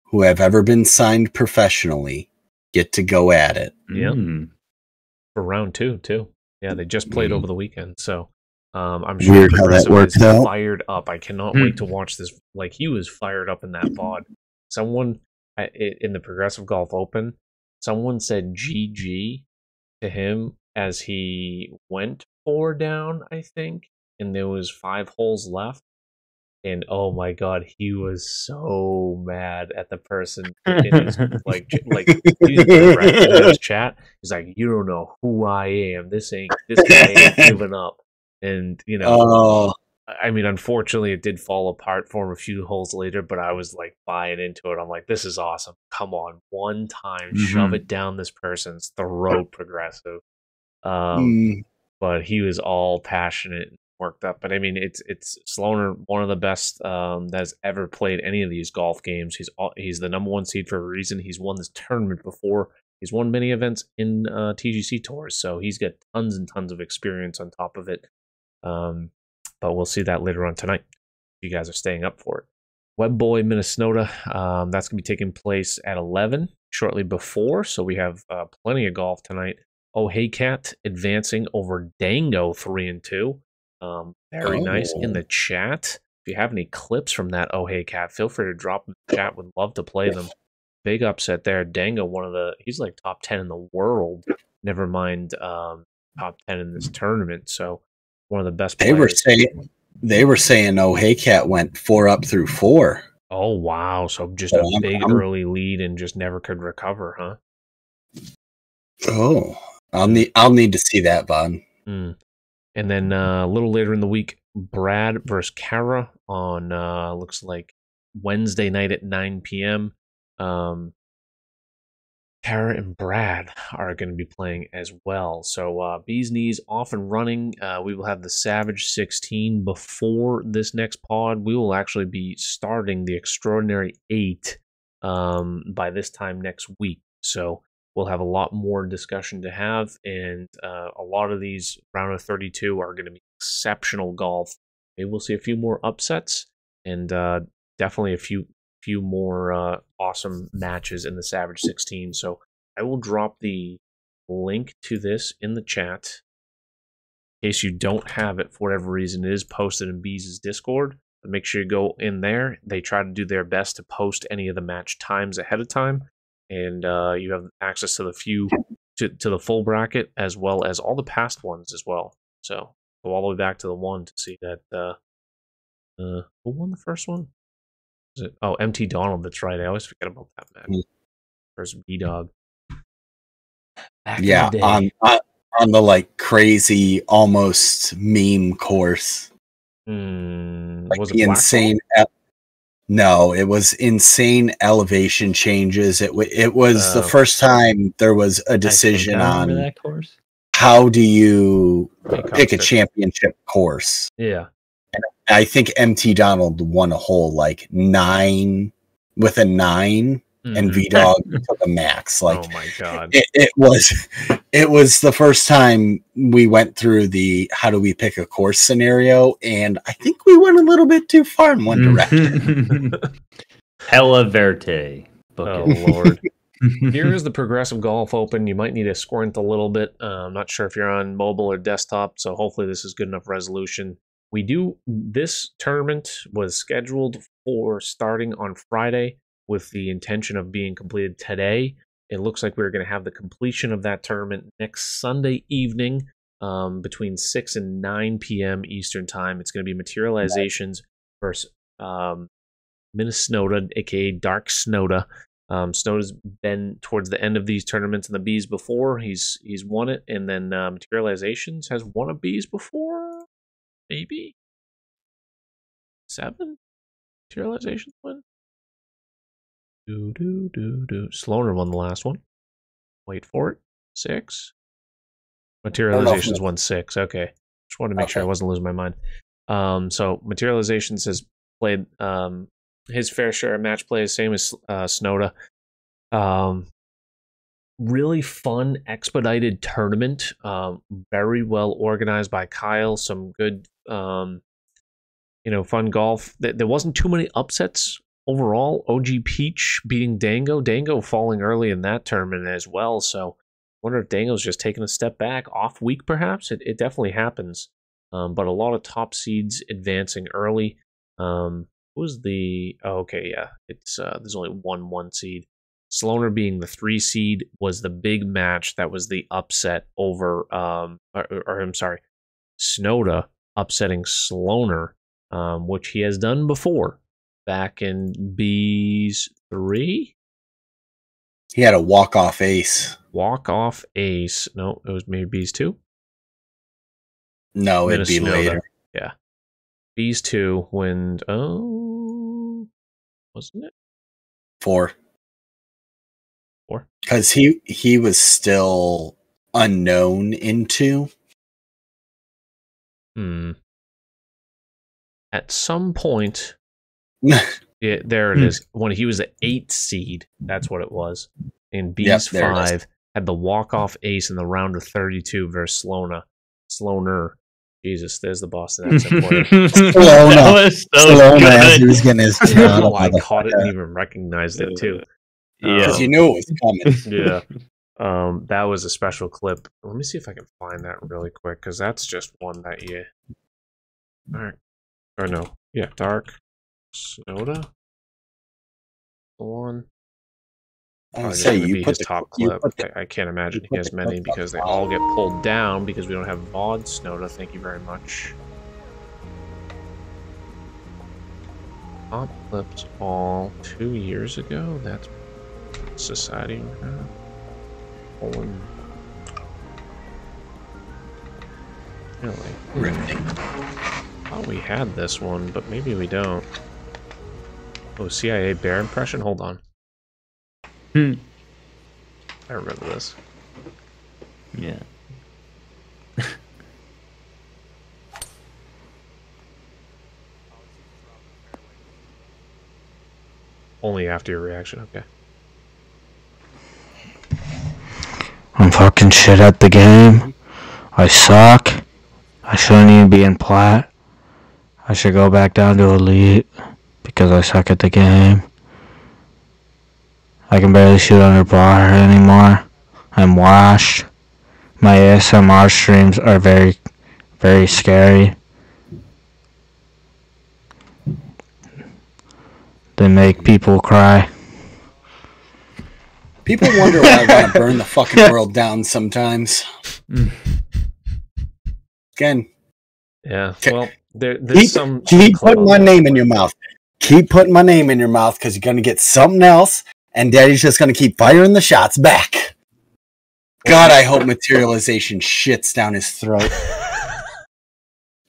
Speaker 3: who have ever been signed professionally get to go at it.
Speaker 1: Yeah, for round 2 too. Yeah, they just played over the weekend, so I'm sure
Speaker 3: weird how that worked out.
Speaker 1: Fired up. I cannot wait to watch this. Like, he was fired up in that pod. Someone in the Progressive Golf Open, someone said GG to him as he went 4 down, I think, and there was 5 holes left. And oh my God, he was so mad at the person in his he's directing in his chat. He's like, "You don't know who I am. This guy ain't giving up." And I mean, unfortunately, it did fall apart for him a few holes later. But I was like buying into it. I'm like, "This is awesome. Come on, one time, shove it down this person's throat, Progressive." But he was all passionate and worked up. But I mean, it's Sloaner, one of the best that's ever played any of these golf games. He's the number 1 seed for a reason. He's won this tournament before. He's won many events in TGC Tours, so he's got tons and tons of experience on top of it. But we'll see that later on tonight. If you guys are staying up for it. Webboy, Minnesota. That's going to be taking place at 11, shortly before. So we have plenty of golf tonight. Oh Hey Cat advancing over Dango 3-2. Very nice in the chat. If you have any clips from that Oh Hey Cat, feel free to drop them in the chat. Would love to play them. Big upset there. Dango, he's like top 10 in the world. Never mind top 10 in this tournament. So one of the best players.
Speaker 3: They were saying Oh Hey Cat went 4 up through 4.
Speaker 1: Oh wow. So just a big early lead and just never could recover, huh?
Speaker 3: Oh. I'll need to see that, Vaughn.
Speaker 1: And then a little later in the week, Brad versus Kara on looks like Wednesday night at 9 p.m. Kara and Brad are going to be playing as well. So Bees Knees off and running. We will have the Savage 16 before this next pod. We will actually be starting the Extraordinary 8 by this time next week. So we'll have a lot more discussion to have, and a lot of these round of 32 are going to be exceptional golf. Maybe we'll see a few more upsets, and definitely a few more awesome matches in the Savage 16. So I will drop the link to this in the chat. In case you don't have it for whatever reason, it is posted in Bees' Discord. But make sure you go in there. They try to do their best to post any of the match times ahead of time. And you have access to the to the full bracket, as well as all the past ones as well. So go all the way back to the 1 to see that. Who won the first one? Was it? Oh, MT Donald. That's right. I always forget about that match. Versus B Dog.
Speaker 3: Yeah, on the like crazy, almost meme course. Like
Speaker 1: Was it
Speaker 3: the insane? No, it was insane elevation changes. It was the first time there was a decision on
Speaker 2: that course.
Speaker 3: How do you pick a championship course.
Speaker 1: Yeah,
Speaker 3: and I think MT Donald won a hole like 9 with a 9. And V-Dog took a max. Like,
Speaker 1: oh my god!
Speaker 3: It was the first time we went through the how do we pick a course scenario, and I think we went a little bit too far in one direction.
Speaker 2: Hella Verte.
Speaker 1: Oh lord! Here is the Progressive Golf Open. You might need to squint a little bit. I'm not sure if you're on mobile or desktop, so hopefully this is good enough resolution. This tournament was scheduled for starting on Friday, with the intention of being completed today. It looks like we're going to have the completion of that tournament next Sunday evening between 6 and 9 p.m. Eastern Time. It's going to be Materializations versus Minnesota, aka Dark Snoda. Snoda's been towards the end of these tournaments in the Bs before. He's won it, and then Materializations has won a Bs before? Maybe? 7? Materializations win? Sloaner won the last one. Wait for it. 6. Materializations won 6. Okay. Just wanted to make sure I wasn't losing my mind. So Materializations has played his fair share of match plays, same as Snoda. Really fun, expedited tournament. Very well organized by Kyle. Some good, fun golf. There wasn't too many upsets. Overall, OG Peach beating Dango falling early in that tournament as well. So I wonder if Dango's just taking a step back, off week perhaps. It definitely happens. But a lot of top seeds advancing early. Who's the? Oh, okay, yeah. It's there's only one seed. Sloaner being the 3 seed was the big match that was the upset over. I'm sorry, Snoda upsetting Sloaner, which he has done before. Back in Bs 3?
Speaker 3: He had a walk-off ace.
Speaker 1: Walk-off ace. No, it was maybe Bs 2?
Speaker 3: No, it'd be later.
Speaker 1: Yeah. Bs 2 when... Oh... Wasn't it?
Speaker 3: 4.
Speaker 1: 4?
Speaker 3: Because he was still unknown in 2.
Speaker 1: At some point... Yeah, there it is. When he was an 8 seed, that's what it was. In Bs 5, had the walk-off ace in the round of 32 versus Sloaner. Jesus, there's the Boston accent for you.
Speaker 3: Sloaner, as he was getting his
Speaker 1: I caught it and even recognized it too.
Speaker 3: Because you knew it was coming.
Speaker 1: Yeah. That was a special clip. Let me see if I can find that really quick, because that's just one that you... Alright. Or no. Yeah, Dark Snoda? The one?
Speaker 3: Say you put
Speaker 1: his top clip. I can't imagine he has many because they all get pulled down because we don't have VOD Snoda. Thank you very much. Top clips all 2 years ago. That's Society. Pulling. Really?
Speaker 3: Riveting.
Speaker 1: Oh, we had this one, but maybe we don't. Oh, CIA bear impression? Hold on. I remember this.
Speaker 2: Yeah.
Speaker 1: Only after your reaction, okay.
Speaker 15: I'm fucking shit at the game. I suck. I shouldn't even be in plat. I should go back down to elite because I suck at the game. I can barely shoot under bar anymore. I'm washed. My ASMR streams are very, very scary. They make people cry.
Speaker 3: People wonder why I want to burn the fucking world down sometimes. Again,
Speaker 1: Yeah, well, there's some
Speaker 3: keep
Speaker 1: club
Speaker 3: putting
Speaker 1: out
Speaker 3: my
Speaker 1: there.
Speaker 3: name in your mouth. Keep putting my name in your mouth because you're going to get something else, and Daddy's just going to keep firing the shots back. God, I hope materialization shits down his throat.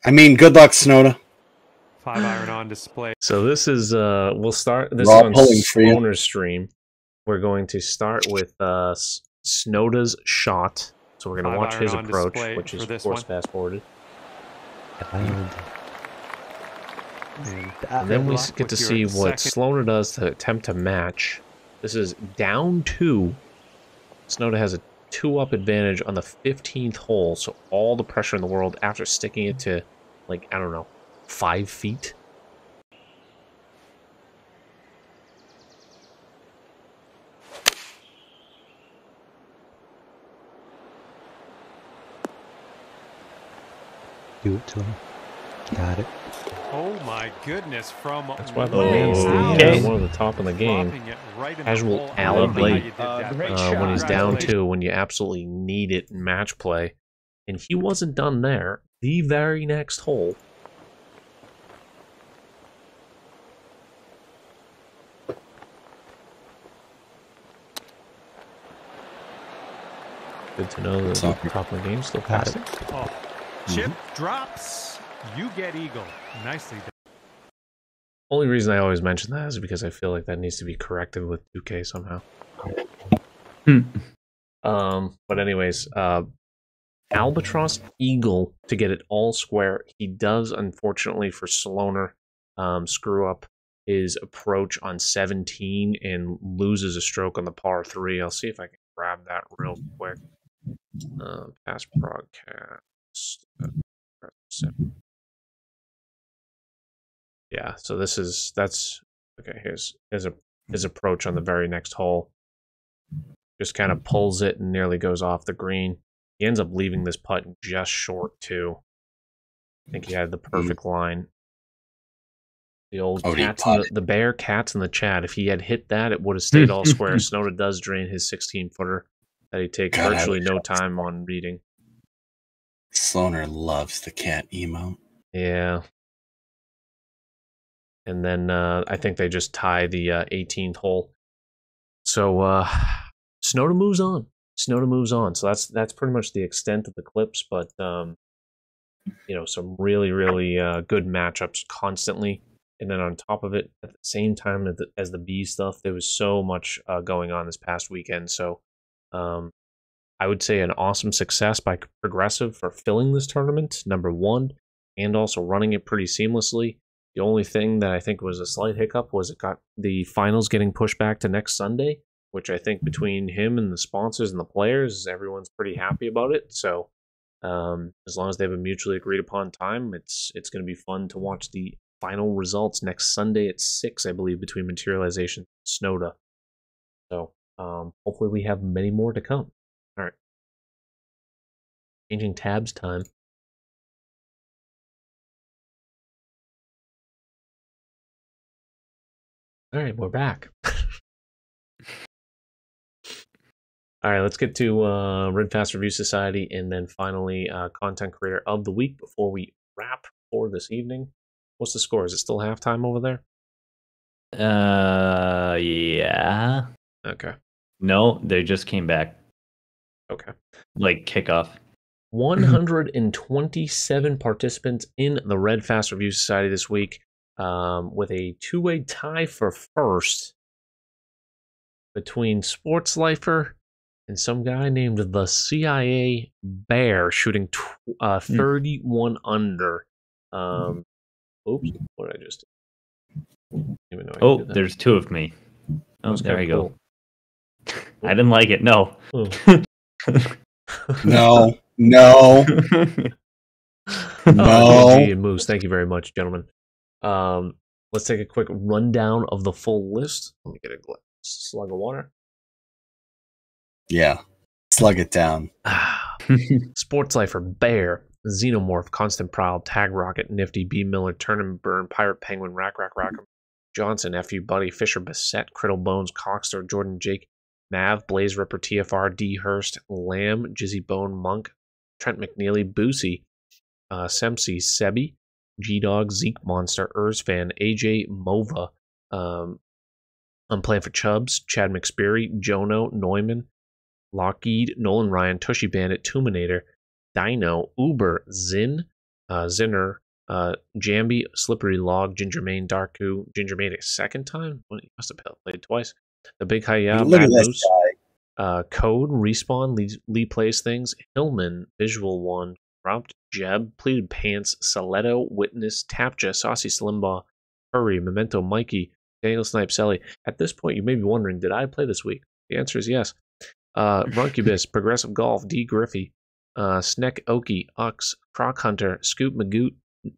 Speaker 3: I mean, good luck, Snowda.
Speaker 8: 5-iron on display.
Speaker 1: So this is we'll start. This
Speaker 3: We're
Speaker 1: is
Speaker 3: all
Speaker 1: on
Speaker 3: pulling for you.
Speaker 1: Sloaner's stream. We're going to start with Snowda's shot. So we're going to watch
Speaker 8: 5-iron
Speaker 1: his
Speaker 8: on
Speaker 1: approach,
Speaker 8: display
Speaker 1: which is
Speaker 8: for
Speaker 1: of
Speaker 8: this
Speaker 1: course
Speaker 8: one.
Speaker 1: fast forwarded.
Speaker 8: And
Speaker 1: then we
Speaker 8: good luck
Speaker 1: get to
Speaker 8: with
Speaker 1: see
Speaker 8: your
Speaker 1: what
Speaker 8: second.
Speaker 1: Sloaner does to attempt to match. This is down 2. Snowda has a 2-up advantage on the 15th hole, so all the pressure in the world after sticking it to, like, I don't know, 5 feet.
Speaker 16: Do it to him. Got it.
Speaker 8: Oh my goodness! From
Speaker 1: That's why the
Speaker 8: way
Speaker 1: man's
Speaker 8: out.
Speaker 1: one of the top in the game.
Speaker 8: Dropping it right in the
Speaker 1: Casual
Speaker 8: hole. I don't know how
Speaker 1: alley
Speaker 8: you did that.
Speaker 1: when he's down 2, when you absolutely need it in match play. And he wasn't done there. The very next hole. Good to know that the top of the game still passing.
Speaker 8: Oh, chip drops. You get eagle. Nicely done.
Speaker 1: Only reason I always mention that is because I feel like that needs to be corrected with 2K somehow. But anyways, Albatross Eagle to get it all square. He does, unfortunately for Sloaner, screw up his approach on 17 and loses a stroke on the par 3. I'll see if I can grab that real quick. Past broadcast. Yeah, so that's okay. Here's his approach on the very next hole. Just kind of pulls it and nearly goes off the green. He ends up leaving this putt just short too. I think he had the perfect line. The old cats, the bear cats in the chat. If he had hit that, it would have stayed all square. Snowda does drain his 16-footer that he takes virtually no time on reading.
Speaker 3: Sloaner loves the cat emote.
Speaker 1: Yeah. And then I think they just tie the 18th hole. So Snowda moves on. Snowda moves on. So that's pretty much the extent of the clips. But you know, some really good matchups constantly. And then on top of it, at the same time as the B stuff, there was so much going on this past weekend. So I would say an awesome success by Progressive for filling this tournament, number 1, and also running it pretty seamlessly. The only thing that I think was a slight hiccup was it got the finals getting pushed back to next Sunday, which I think between him and the sponsors and the players, everyone's pretty happy about it. So as long as they have a mutually agreed upon time, it's going to be fun to watch the final results next Sunday at 6, I believe, between Materialization and Snowda. So hopefully we have many more to come. All right. Changing tabs time. All right, we're back. All right, let's get to Red Fast Review Society and then finally Content Creator of the Week before we wrap for this evening. What's the score? Is it still halftime over there?
Speaker 2: Yeah.
Speaker 1: Okay.
Speaker 2: No, they just came back.
Speaker 1: Okay.
Speaker 2: Like kickoff.
Speaker 1: 127 participants in the Red Fast Review Society this week, with a 2-way tie for first between Sports Lifer and some guy named the CIA Bear shooting 31 under. Oops, what did I just do?
Speaker 2: Oh, there's 2 of me. Oh, there you go. I didn't like it. No.
Speaker 3: No.
Speaker 1: No. GG and Moose, thank you very much, gentlemen. Let's take a quick rundown of the full list. Let me get a slug of water.
Speaker 3: Yeah. Slug it down.
Speaker 1: Sports Lifer, Bear, Xenomorph, Constant Prowl, Tag Rocket, Nifty, B Miller, Tournament Burn, Pirate Penguin, Rackham, Johnson, FU Buddy, Fisher Bassett, Criddle Bones, Cockster, Jordan Jake, Mav, Blaze Ripper, TFR, D Hurst, Lamb, Jizzy Bone, Monk, Trent McNeely, Boosie, Semsi, Sebi, G-Dog, Zeke Monster, Erzfan, AJ Mova. I'm playing for Chubbs, Chad McSperry, Jono, Neumann, Lockheed, Nolan Ryan, Tushy Bandit, Tuminator, Dino, Uber, Zin, Zinner, Jambi, Slippery Log, Gingermane, Darku, Gingermane a second time? Well, he must have played twice. The Big Hiya,
Speaker 3: Look
Speaker 1: Bad
Speaker 3: at this
Speaker 1: Moose, Code, Respawn, Lee Plays Things, Hillman, Visual One, Robbed Jeb, Pleated Pants, Saletto, Witness, Tapja, Saucy Slimbaugh, Hurry, Memento Mikey, Daniel Snipe Selly. At this point, you may be wondering, did I play this week? The answer is yes. Runcubus, Progressive Golf, D. Griffey, Sneck Oki, Ux, Croc Hunter, Scoop Magoot,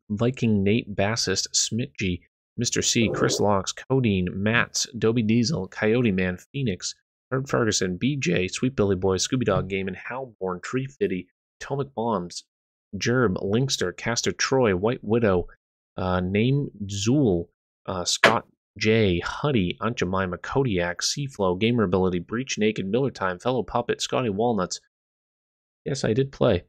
Speaker 1: Viking Nate Bassist, Smitg, Mr. C, Chris Locks, Codeine, Mats, Dobie Diesel, Coyote Man, Phoenix, Herb Ferguson, BJ, Sweet Billy Boy, Scooby Dog Game, and Halborn, Tree Fitty, Atomic Bombs, Gerb, Linkster, Caster Troy, White Widow, Name Zool, Scott J, Huddy, Aunt Jemima, Kodiak, Seaflow, Gamer Ability, Breach Naked, Miller Time, Fellow Puppet, Scotty Walnuts. Yes, I did play.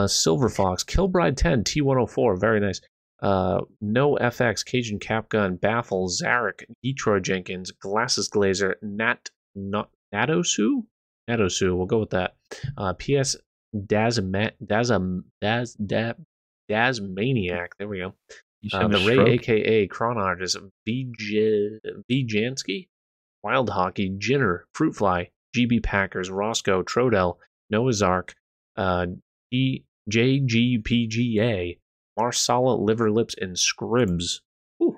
Speaker 1: Silver Fox, Killbride 10, T104, very nice. No FX, Cajun Capgun, Baffle, Zarek, Detroit Jenkins, Glasses Glazer, Natosu, we'll go with that. PS Dazmaniac, there we go. The Ray, aka Cron Artist, Jansky, Wild Hockey, Jinner, Fruitfly, GB Packers, Roscoe, Trodell, Noah's Ark, JGPGA, Marsala, Liver Lips, and Scribs. Ooh.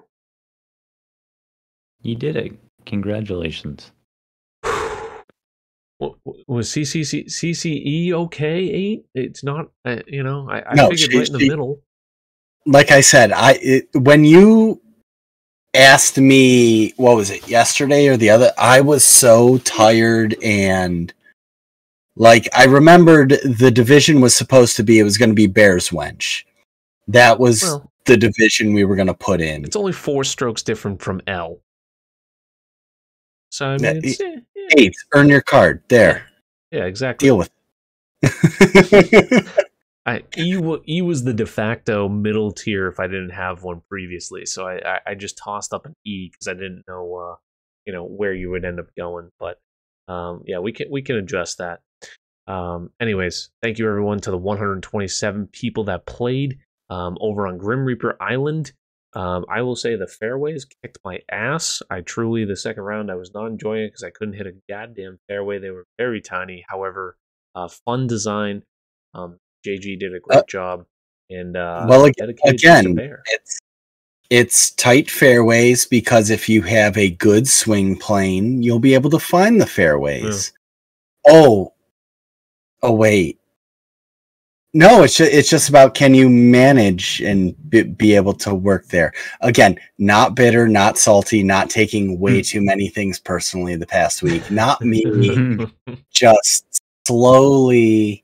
Speaker 2: You did it. Congratulations.
Speaker 1: Was CCE okay? 8? It's not, I
Speaker 3: No,
Speaker 1: figured right in the middle.
Speaker 3: Like I said, when you asked me, what was it, yesterday or the other, I was so tired, and like I remembered the division was supposed to be, it was going to be Bears Wench. That was the division we were going to put in.
Speaker 1: It's only 4 strokes different from L. So I mean, it's,
Speaker 3: 8. Earn your card there.
Speaker 1: Yeah, exactly.
Speaker 3: Deal with
Speaker 1: it. E was the de facto middle tier if I didn't have one previously, so I just tossed up an E because I didn't know where you would end up going. But yeah, we can adjust that. Anyways, thank you everyone to the 127 people that played over on Grim Reaper Island. I will say the fairways kicked my ass. The second round I was not enjoying it because I couldn't hit a goddamn fairway. They were very tiny. However, fun design. JG did a great job, and
Speaker 3: again, it's tight fairways because if you have a good swing plane, you'll be able to find the fairways. Yeah. Oh, wait. No, it's just about can you manage and be able to work there. Again, not bitter, not salty, not taking way too many things personally the past week. Not me, just slowly.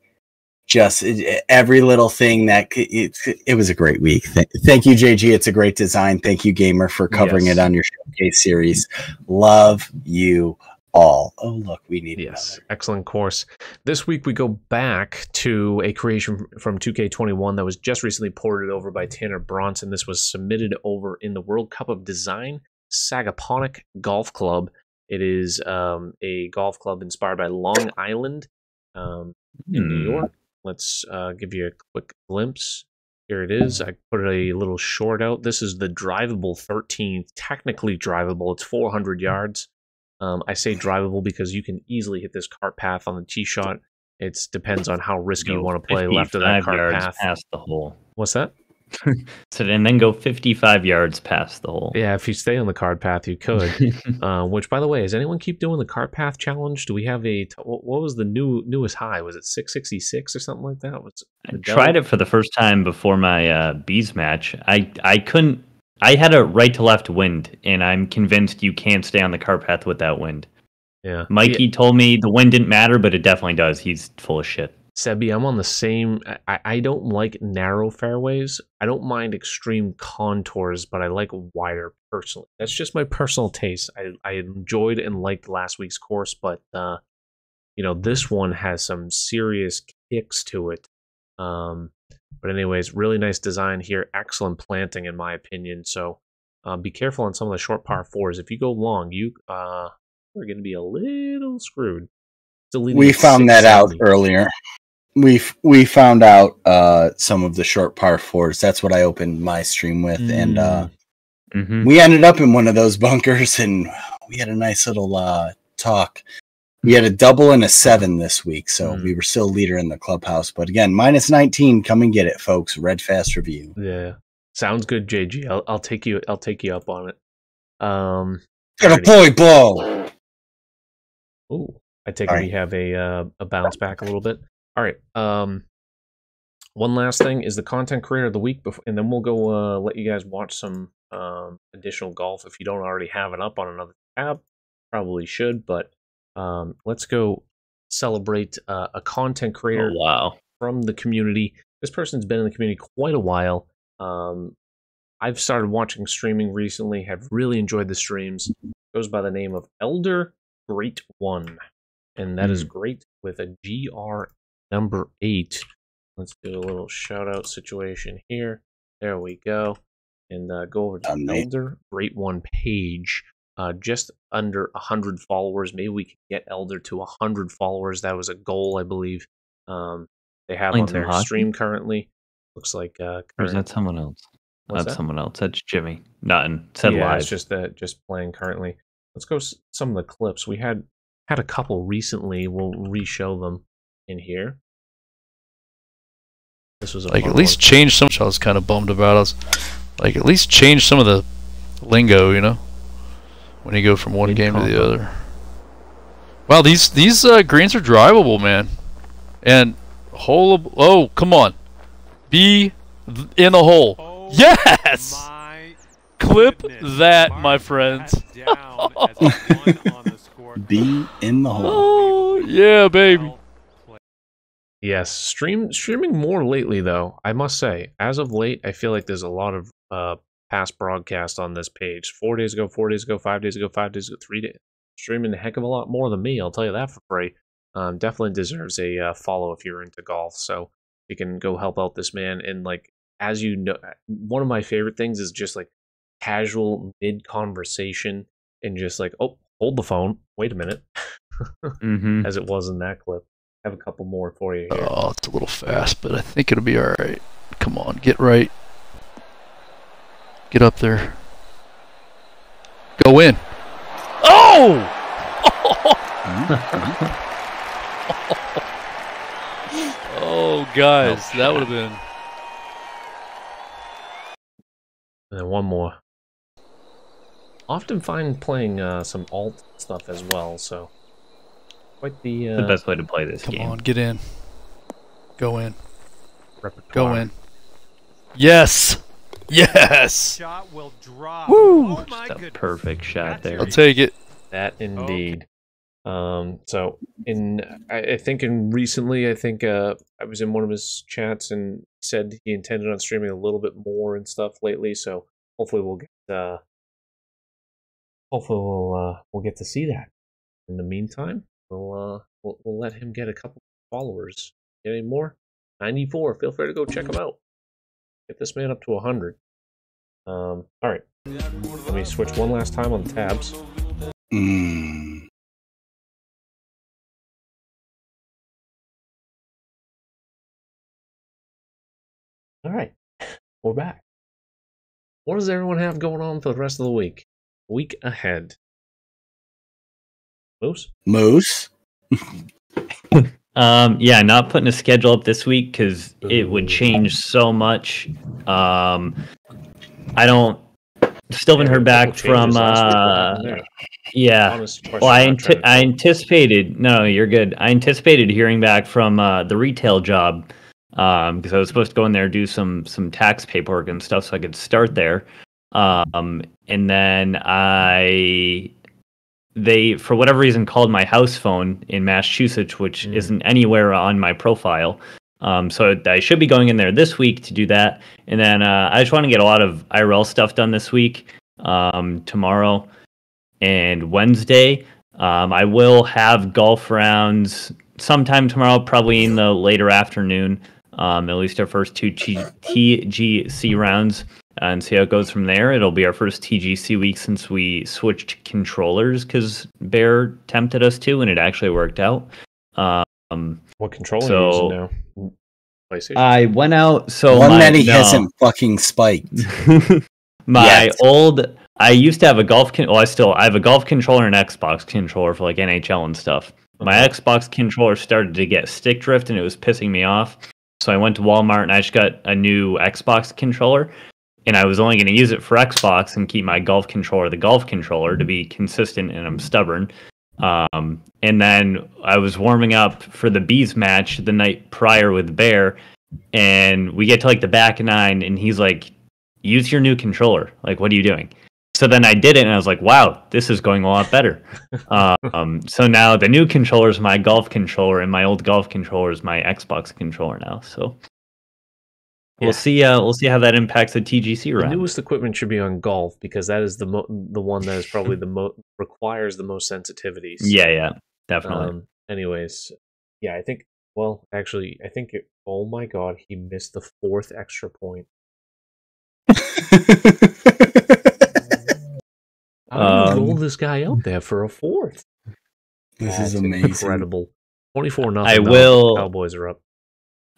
Speaker 3: Just every little thing that it was a great week. Thank you, JG. It's a great design. Thank you, Gamer, for covering it on your showcase series. Love you all. Oh, look, we need another.
Speaker 1: Excellent course. This week we go back to a creation from 2K21 that was just recently ported over by Tanner Bronson. This was submitted over in the World Cup of Design Sagaponic Golf Club. It is a golf club inspired by Long Island in New York. Let's give you a quick glimpse. Here it is. I put a little short out. This is the drivable 13th. Technically drivable. It's 400 yards. I say drivable because you can easily hit this cart path on the tee shot. It depends on how risky you want to play left of that cart path.
Speaker 2: Past the hole.
Speaker 1: What's that?
Speaker 2: And then go 55 yards past the hole.
Speaker 1: Yeah, if you stay on the cart path, you could. Which, by the way, does anyone keep doing the cart path challenge? Do we have what was the newest high? Was it 666 or something like that?
Speaker 2: I tried it for the first time before my bees match. I couldn't. I had a right to left wind, and I'm convinced you can't stay on the cart path with that wind.
Speaker 1: Yeah,
Speaker 2: Mikey told me the wind didn't matter, but it definitely does. He's full of shit.
Speaker 1: Sebi, I'm on the same. I don't like narrow fairways. I don't mind extreme contours, but I like wider personally. That's just my personal taste. I enjoyed and liked last week's course, but this one has some serious kicks to it. But anyways, really nice design here. Excellent planting, in my opinion. So be careful on some of the short par fours. If you go long, you are going to be a little screwed.
Speaker 3: We found that out earlier. We found out some of the short par fours. That's what I opened my stream with, and we ended up in one of those bunkers, and we had a nice little talk. We had a double and a 7 this week, so we were still leader in the clubhouse. But again, minus 19. Come and get it, folks. Red Fast review.
Speaker 1: Yeah, sounds good, JG. I'll take you up on it.
Speaker 3: Got a boy ball.
Speaker 1: Ooh, I take it we have a bounce back a little bit. All right. One last thing is the content creator of the week, and then we'll go let you guys watch some additional golf if you don't already have it up on another tab. Probably should, but let's go celebrate a content creator from the community. This person's been in the community quite a while. I've started watching streaming recently, have really enjoyed the streams. Goes by the name of Elder Great One, and that is great with a GR number 8. Let's do a little shout out situation here. There we go. And go over to Elder Great One page. Just under 100 followers. Maybe we can get Elder to 100 followers. That was a goal, I believe. They have on their stream currently. Looks like.
Speaker 2: Or is that someone else?
Speaker 1: What's
Speaker 2: That's
Speaker 1: that?
Speaker 2: someone else. That's Jimmy. Nothing. Said
Speaker 1: yeah,
Speaker 2: live.
Speaker 1: It's just playing currently. Let's go some of the clips. We had a couple recently. We'll re-show them in here. This was
Speaker 17: like at least change some. I was kind of bummed about us. Like at least change some of the lingo, you know, when you go from one game to the other. Wow, these greens are drivable, man. And oh, come on, be in the hole. Yes. Clip that, my friends.
Speaker 3: Be in the hole.
Speaker 17: Oh yeah, baby.
Speaker 1: Yes, streaming more lately, though. I must say, as of late, I feel like there's a lot of past broadcasts on this page. 4 days ago, 4 days ago, 5 days ago, 5 days ago, 3 days. Streaming a heck of a lot more than me. I'll tell you that for free. Definitely deserves a follow if you're into golf. So you can go help out this man. And like, as you know, one of my favorite things is just like casual mid conversation and just like, oh, hold the phone. Wait a minute, as it was in that clip. Have a couple more for you here.
Speaker 17: Oh, it's a little fast, but I think it'll be all right. Come on, get right. Get up there. Go in. Oh! Oh, guys, that would have been.
Speaker 1: And then one more. Often find playing some alt stuff as well, so quite the
Speaker 2: best way to play this game.
Speaker 17: Come on, get in. Go in.
Speaker 1: Repertoire.
Speaker 17: Go in. Yes! Yes!
Speaker 8: Shot will drop.
Speaker 17: Woo!
Speaker 8: Oh my
Speaker 2: Just a perfect shot there.
Speaker 17: I'll take it.
Speaker 1: That indeed. So I think recently I was in one of his chats and said he intended on streaming a little bit more and stuff lately. So hopefully we'll get to see that. In the meantime, we'll let him get a couple followers. Get any more? 94. Feel free to go check him out. Get this man up to 100. All right. Let me switch one last time on the tabs. All right, we're back. What does everyone have going on for the rest of the week? Week ahead.
Speaker 3: Moose?
Speaker 2: Yeah, not putting a schedule up this week because it would change so much. I don't. Still haven't heard back from. Yeah. Well, I anticipated. No, you're good. I anticipated hearing back from the retail job because I was supposed to go in there and do some tax paperwork and stuff so I could start there. And then they, for whatever reason, called my house phone in Massachusetts, which isn't anywhere on my profile. So I should be going in there this week to do that. And then I just want to get a lot of IRL stuff done this week, tomorrow and Wednesday. I will have golf rounds sometime tomorrow, probably in the later afternoon. at least our first two TGC rounds, and see how it goes from there. It'll be our first TGC week since we switched controllers because Bear tempted us to, and it actually worked out.
Speaker 1: What controller are you using now? PlayStation?
Speaker 2: I went out. So
Speaker 3: one that he hasn't fucking spiked.
Speaker 2: I used to have a golf. I have a golf controller and Xbox controller for like NHL and stuff. My Xbox controller started to get stick drift and it was pissing me off. So I went to Walmart and I just got a new Xbox controller. And I was only going to use it for Xbox and keep my golf controller the golf controller to be consistent, and I'm stubborn. And then I was warming up for the Bees match the night prior with Bear, and we get to like the back nine, and he's like, use your new controller. Like, what are you doing? So then I did it, and I was like, wow, this is going a lot better. So now the new controller is my golf controller, and my old golf controller is my Xbox controller now. So we'll see how that impacts the TGC round.
Speaker 1: The newest equipment should be on golf because that is the one that is probably requires the most sensitivity. So,
Speaker 2: yeah, definitely.
Speaker 1: Anyways, yeah, I think. Well, actually, I think. Oh my God, he missed the 4th extra point. I rolled this guy out there for a 4th.
Speaker 3: This is amazing.
Speaker 1: Incredible. 24-0.
Speaker 2: I will.
Speaker 1: Cowboys are up.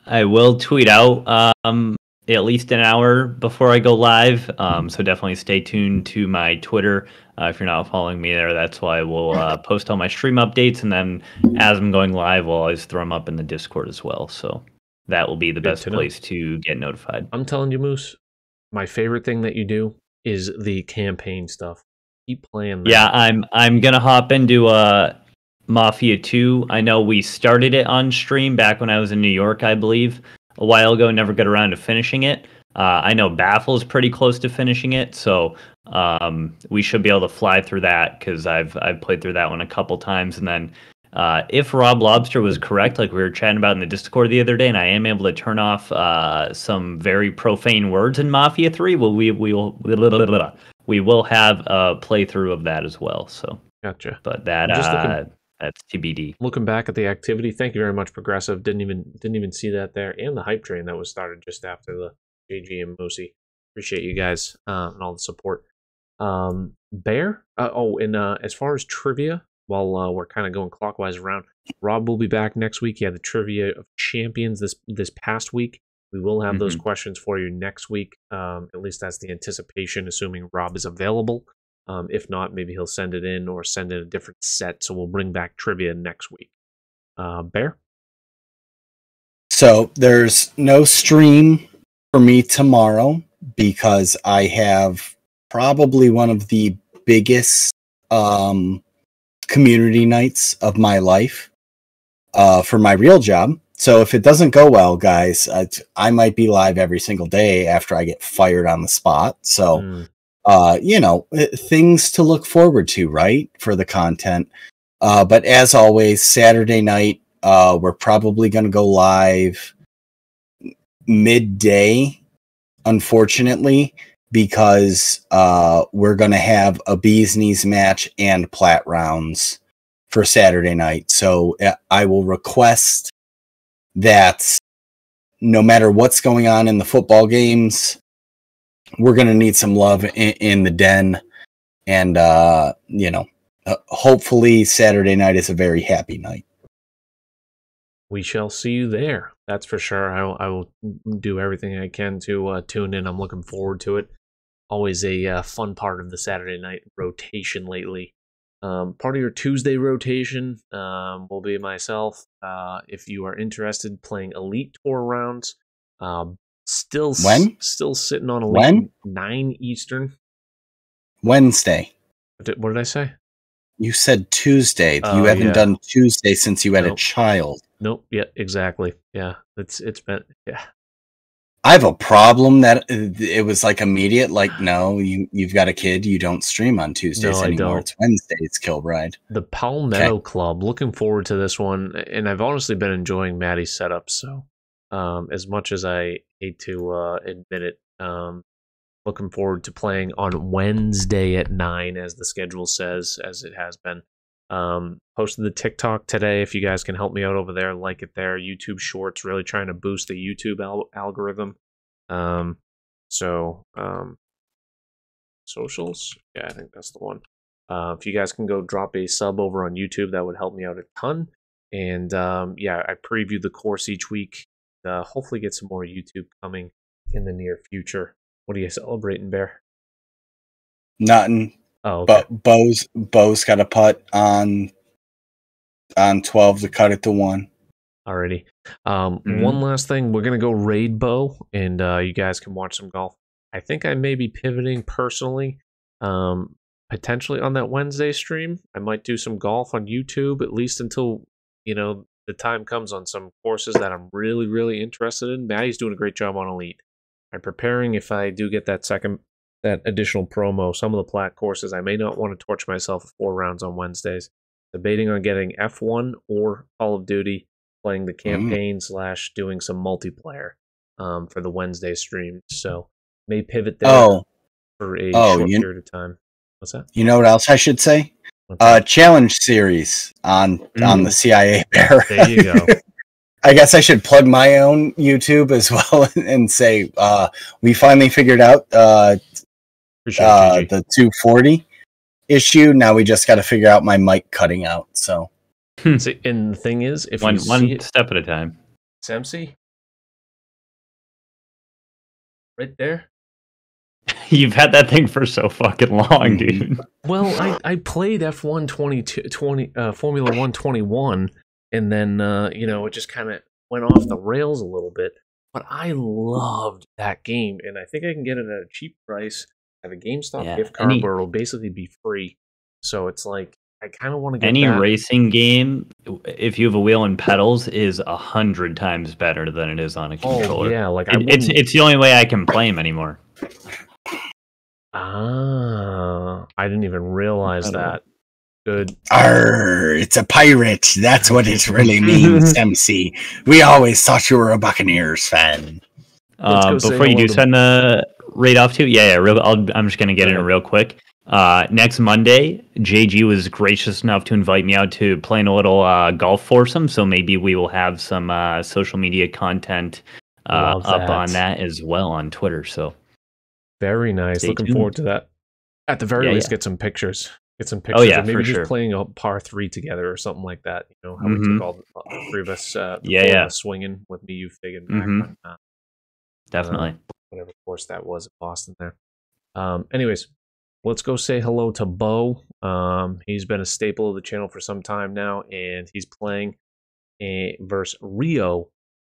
Speaker 2: I will tweet out at least an hour before I go live. So definitely stay tuned to my Twitter. If you're not following me there, that's why we'll post all my stream updates. And then as I'm going live, we'll always throw them up in the Discord as well. So that will be the best place to get notified.
Speaker 1: I'm telling you, Moose, my favorite thing that you do is the campaign stuff. Keep playing that.
Speaker 2: Yeah, I'm going to hop into Mafia 2. I know we started it on stream back when I was in New York, I believe, a while ago. Never got around to finishing it. I know Baffle is pretty close to finishing it, so we should be able to fly through that because I've played through that one a couple times. And then if Rob Lobster was correct, like we were chatting about in the Discord the other day, and I am able to turn off some very profane words in Mafia 3, well, we will have a playthrough of that as well. So
Speaker 1: gotcha.
Speaker 2: But that that's TBD.
Speaker 1: Looking back at the activity, thank you very much, Progressive. Didn't even see that there, and the hype train that was started just after the JG and Moosey. Appreciate you guys and all the support. Bear. As far as trivia, while we're kind of going clockwise around, Rob will be back next week. He had the trivia of champions this past week. We will have those questions for you next week. At least that's the anticipation, assuming Rob is available. If not, maybe he'll send it in or send in a different set. So we'll bring back trivia next week. Bear?
Speaker 3: So there's no stream for me tomorrow because I have probably one of the biggest community nights of my life for my real job. So if it doesn't go well, guys, I might be live every single day after I get fired on the spot. So, things to look forward to, right, for the content. But as always, Saturday night, we're probably going to go live midday, unfortunately, because we're going to have a Bees Knees match and Plat rounds for Saturday night. So I will request that no matter what's going on in the football games, we're going to need some love in the den. And, hopefully Saturday night is a very happy night.
Speaker 1: We shall see you there. That's for sure. I will do everything I can to tune in. I'm looking forward to it. Always a fun part of the Saturday night rotation lately. Part of your Tuesday rotation will be myself. If you are interested, playing Elite Tour rounds. Still sitting on Elite 9 Eastern.
Speaker 3: Wednesday.
Speaker 1: What did I say?
Speaker 3: You said Tuesday. You haven't done Tuesday since you had a child.
Speaker 1: Nope. Yeah, exactly. Yeah, it's been
Speaker 3: I have a problem that it was like immediate. Like, no, you've got a kid. You don't stream on Tuesdays anymore. It's Wednesdays, Kilbride.
Speaker 1: The Palmetto Club. Looking forward to this one, and I've honestly been enjoying Maddie's setup. So, as much as I hate to admit it, looking forward to playing on Wednesday at 9, as the schedule says, as it has been. Posted the TikTok today. If you guys can help me out over there, like it there. YouTube Shorts, really trying to boost the YouTube algorithm. Socials, yeah, I think that's the one. If you guys can go drop a sub over on YouTube, that would help me out a ton. And yeah, I preview the course each week. Hopefully get some more YouTube coming in the near future. What are you celebrating, Bear?
Speaker 3: Nothing.
Speaker 1: Oh, okay.
Speaker 3: But Bo's got a putt on 12 to cut it to 1.
Speaker 1: Alrighty. One last thing. We're going to go raid Bo, and you guys can watch some golf. I think I may be pivoting personally, potentially on that Wednesday stream. I might do some golf on YouTube, at least until, the time comes on some courses that I'm really, really interested in. Maddie's doing a great job on Elite. I'm preparing if I do get that additional promo, some of the plat courses. I may not want to torch myself for 4 rounds on Wednesdays. Debating on getting F1 or Call of Duty, playing the campaign / doing some multiplayer for the Wednesday stream. So may pivot there for a short period of time. What's that?
Speaker 3: You know what else I should say? Challenge series on the CIA Bear.
Speaker 1: There you go.
Speaker 3: I guess I should plug my own YouTube as well and say we finally figured out the 240 issue. Now we just got to figure out my mic cutting out. So,
Speaker 1: and the thing is, if
Speaker 2: one
Speaker 1: see
Speaker 2: step at a time.
Speaker 1: Samsi, right there.
Speaker 2: You've had that thing for so fucking long, dude.
Speaker 1: Well, I played F1 Formula 121, and then it just kind of went off the rails a little bit. But I loved that game, and I think I can get it at a cheap price. Have a GameStop gift card where it'll basically be free. So it's like I kind of want to get
Speaker 2: any
Speaker 1: that.
Speaker 2: Racing game. If you have a wheel and pedals, is 100 times better than it is on a controller.
Speaker 1: Oh yeah, like
Speaker 2: it's the only way I can play them anymore.
Speaker 1: I didn't even realize that. Good.
Speaker 3: Arr, it's a pirate. That's what it really means, MC. We always thought you were a Buccaneers fan.
Speaker 2: Before you do send the raid off to, I'm just going to get in real quick. Next Monday, JG was gracious enough to invite me out to play in a little golf foursome, so maybe we will have some social media content up on that as well on Twitter. So
Speaker 1: very nice.
Speaker 2: Stay
Speaker 1: Looking
Speaker 2: tuned.
Speaker 1: forward to that. At the very least, get some pictures.
Speaker 2: Oh yeah,
Speaker 1: maybe
Speaker 2: for
Speaker 1: just
Speaker 2: sure.
Speaker 1: playing a par 3 together or something like that. How we took all the 3 of us swinging with me, you, Fig, and Mac.
Speaker 2: Definitely.
Speaker 1: Whatever course that was in Boston there. Anyways, let's go say hello to Bo. He's been a staple of the channel for some time now, and he's playing versus Rio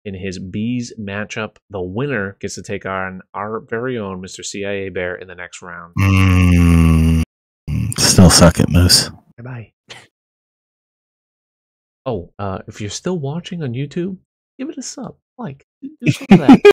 Speaker 1: in his Bees matchup. The winner gets to take on our very own Mr. CIA Bear in the next round.
Speaker 3: Still suck it, Moose.
Speaker 1: Bye-bye. Oh, if you're still watching on YouTube, give it a sub. Do some of that.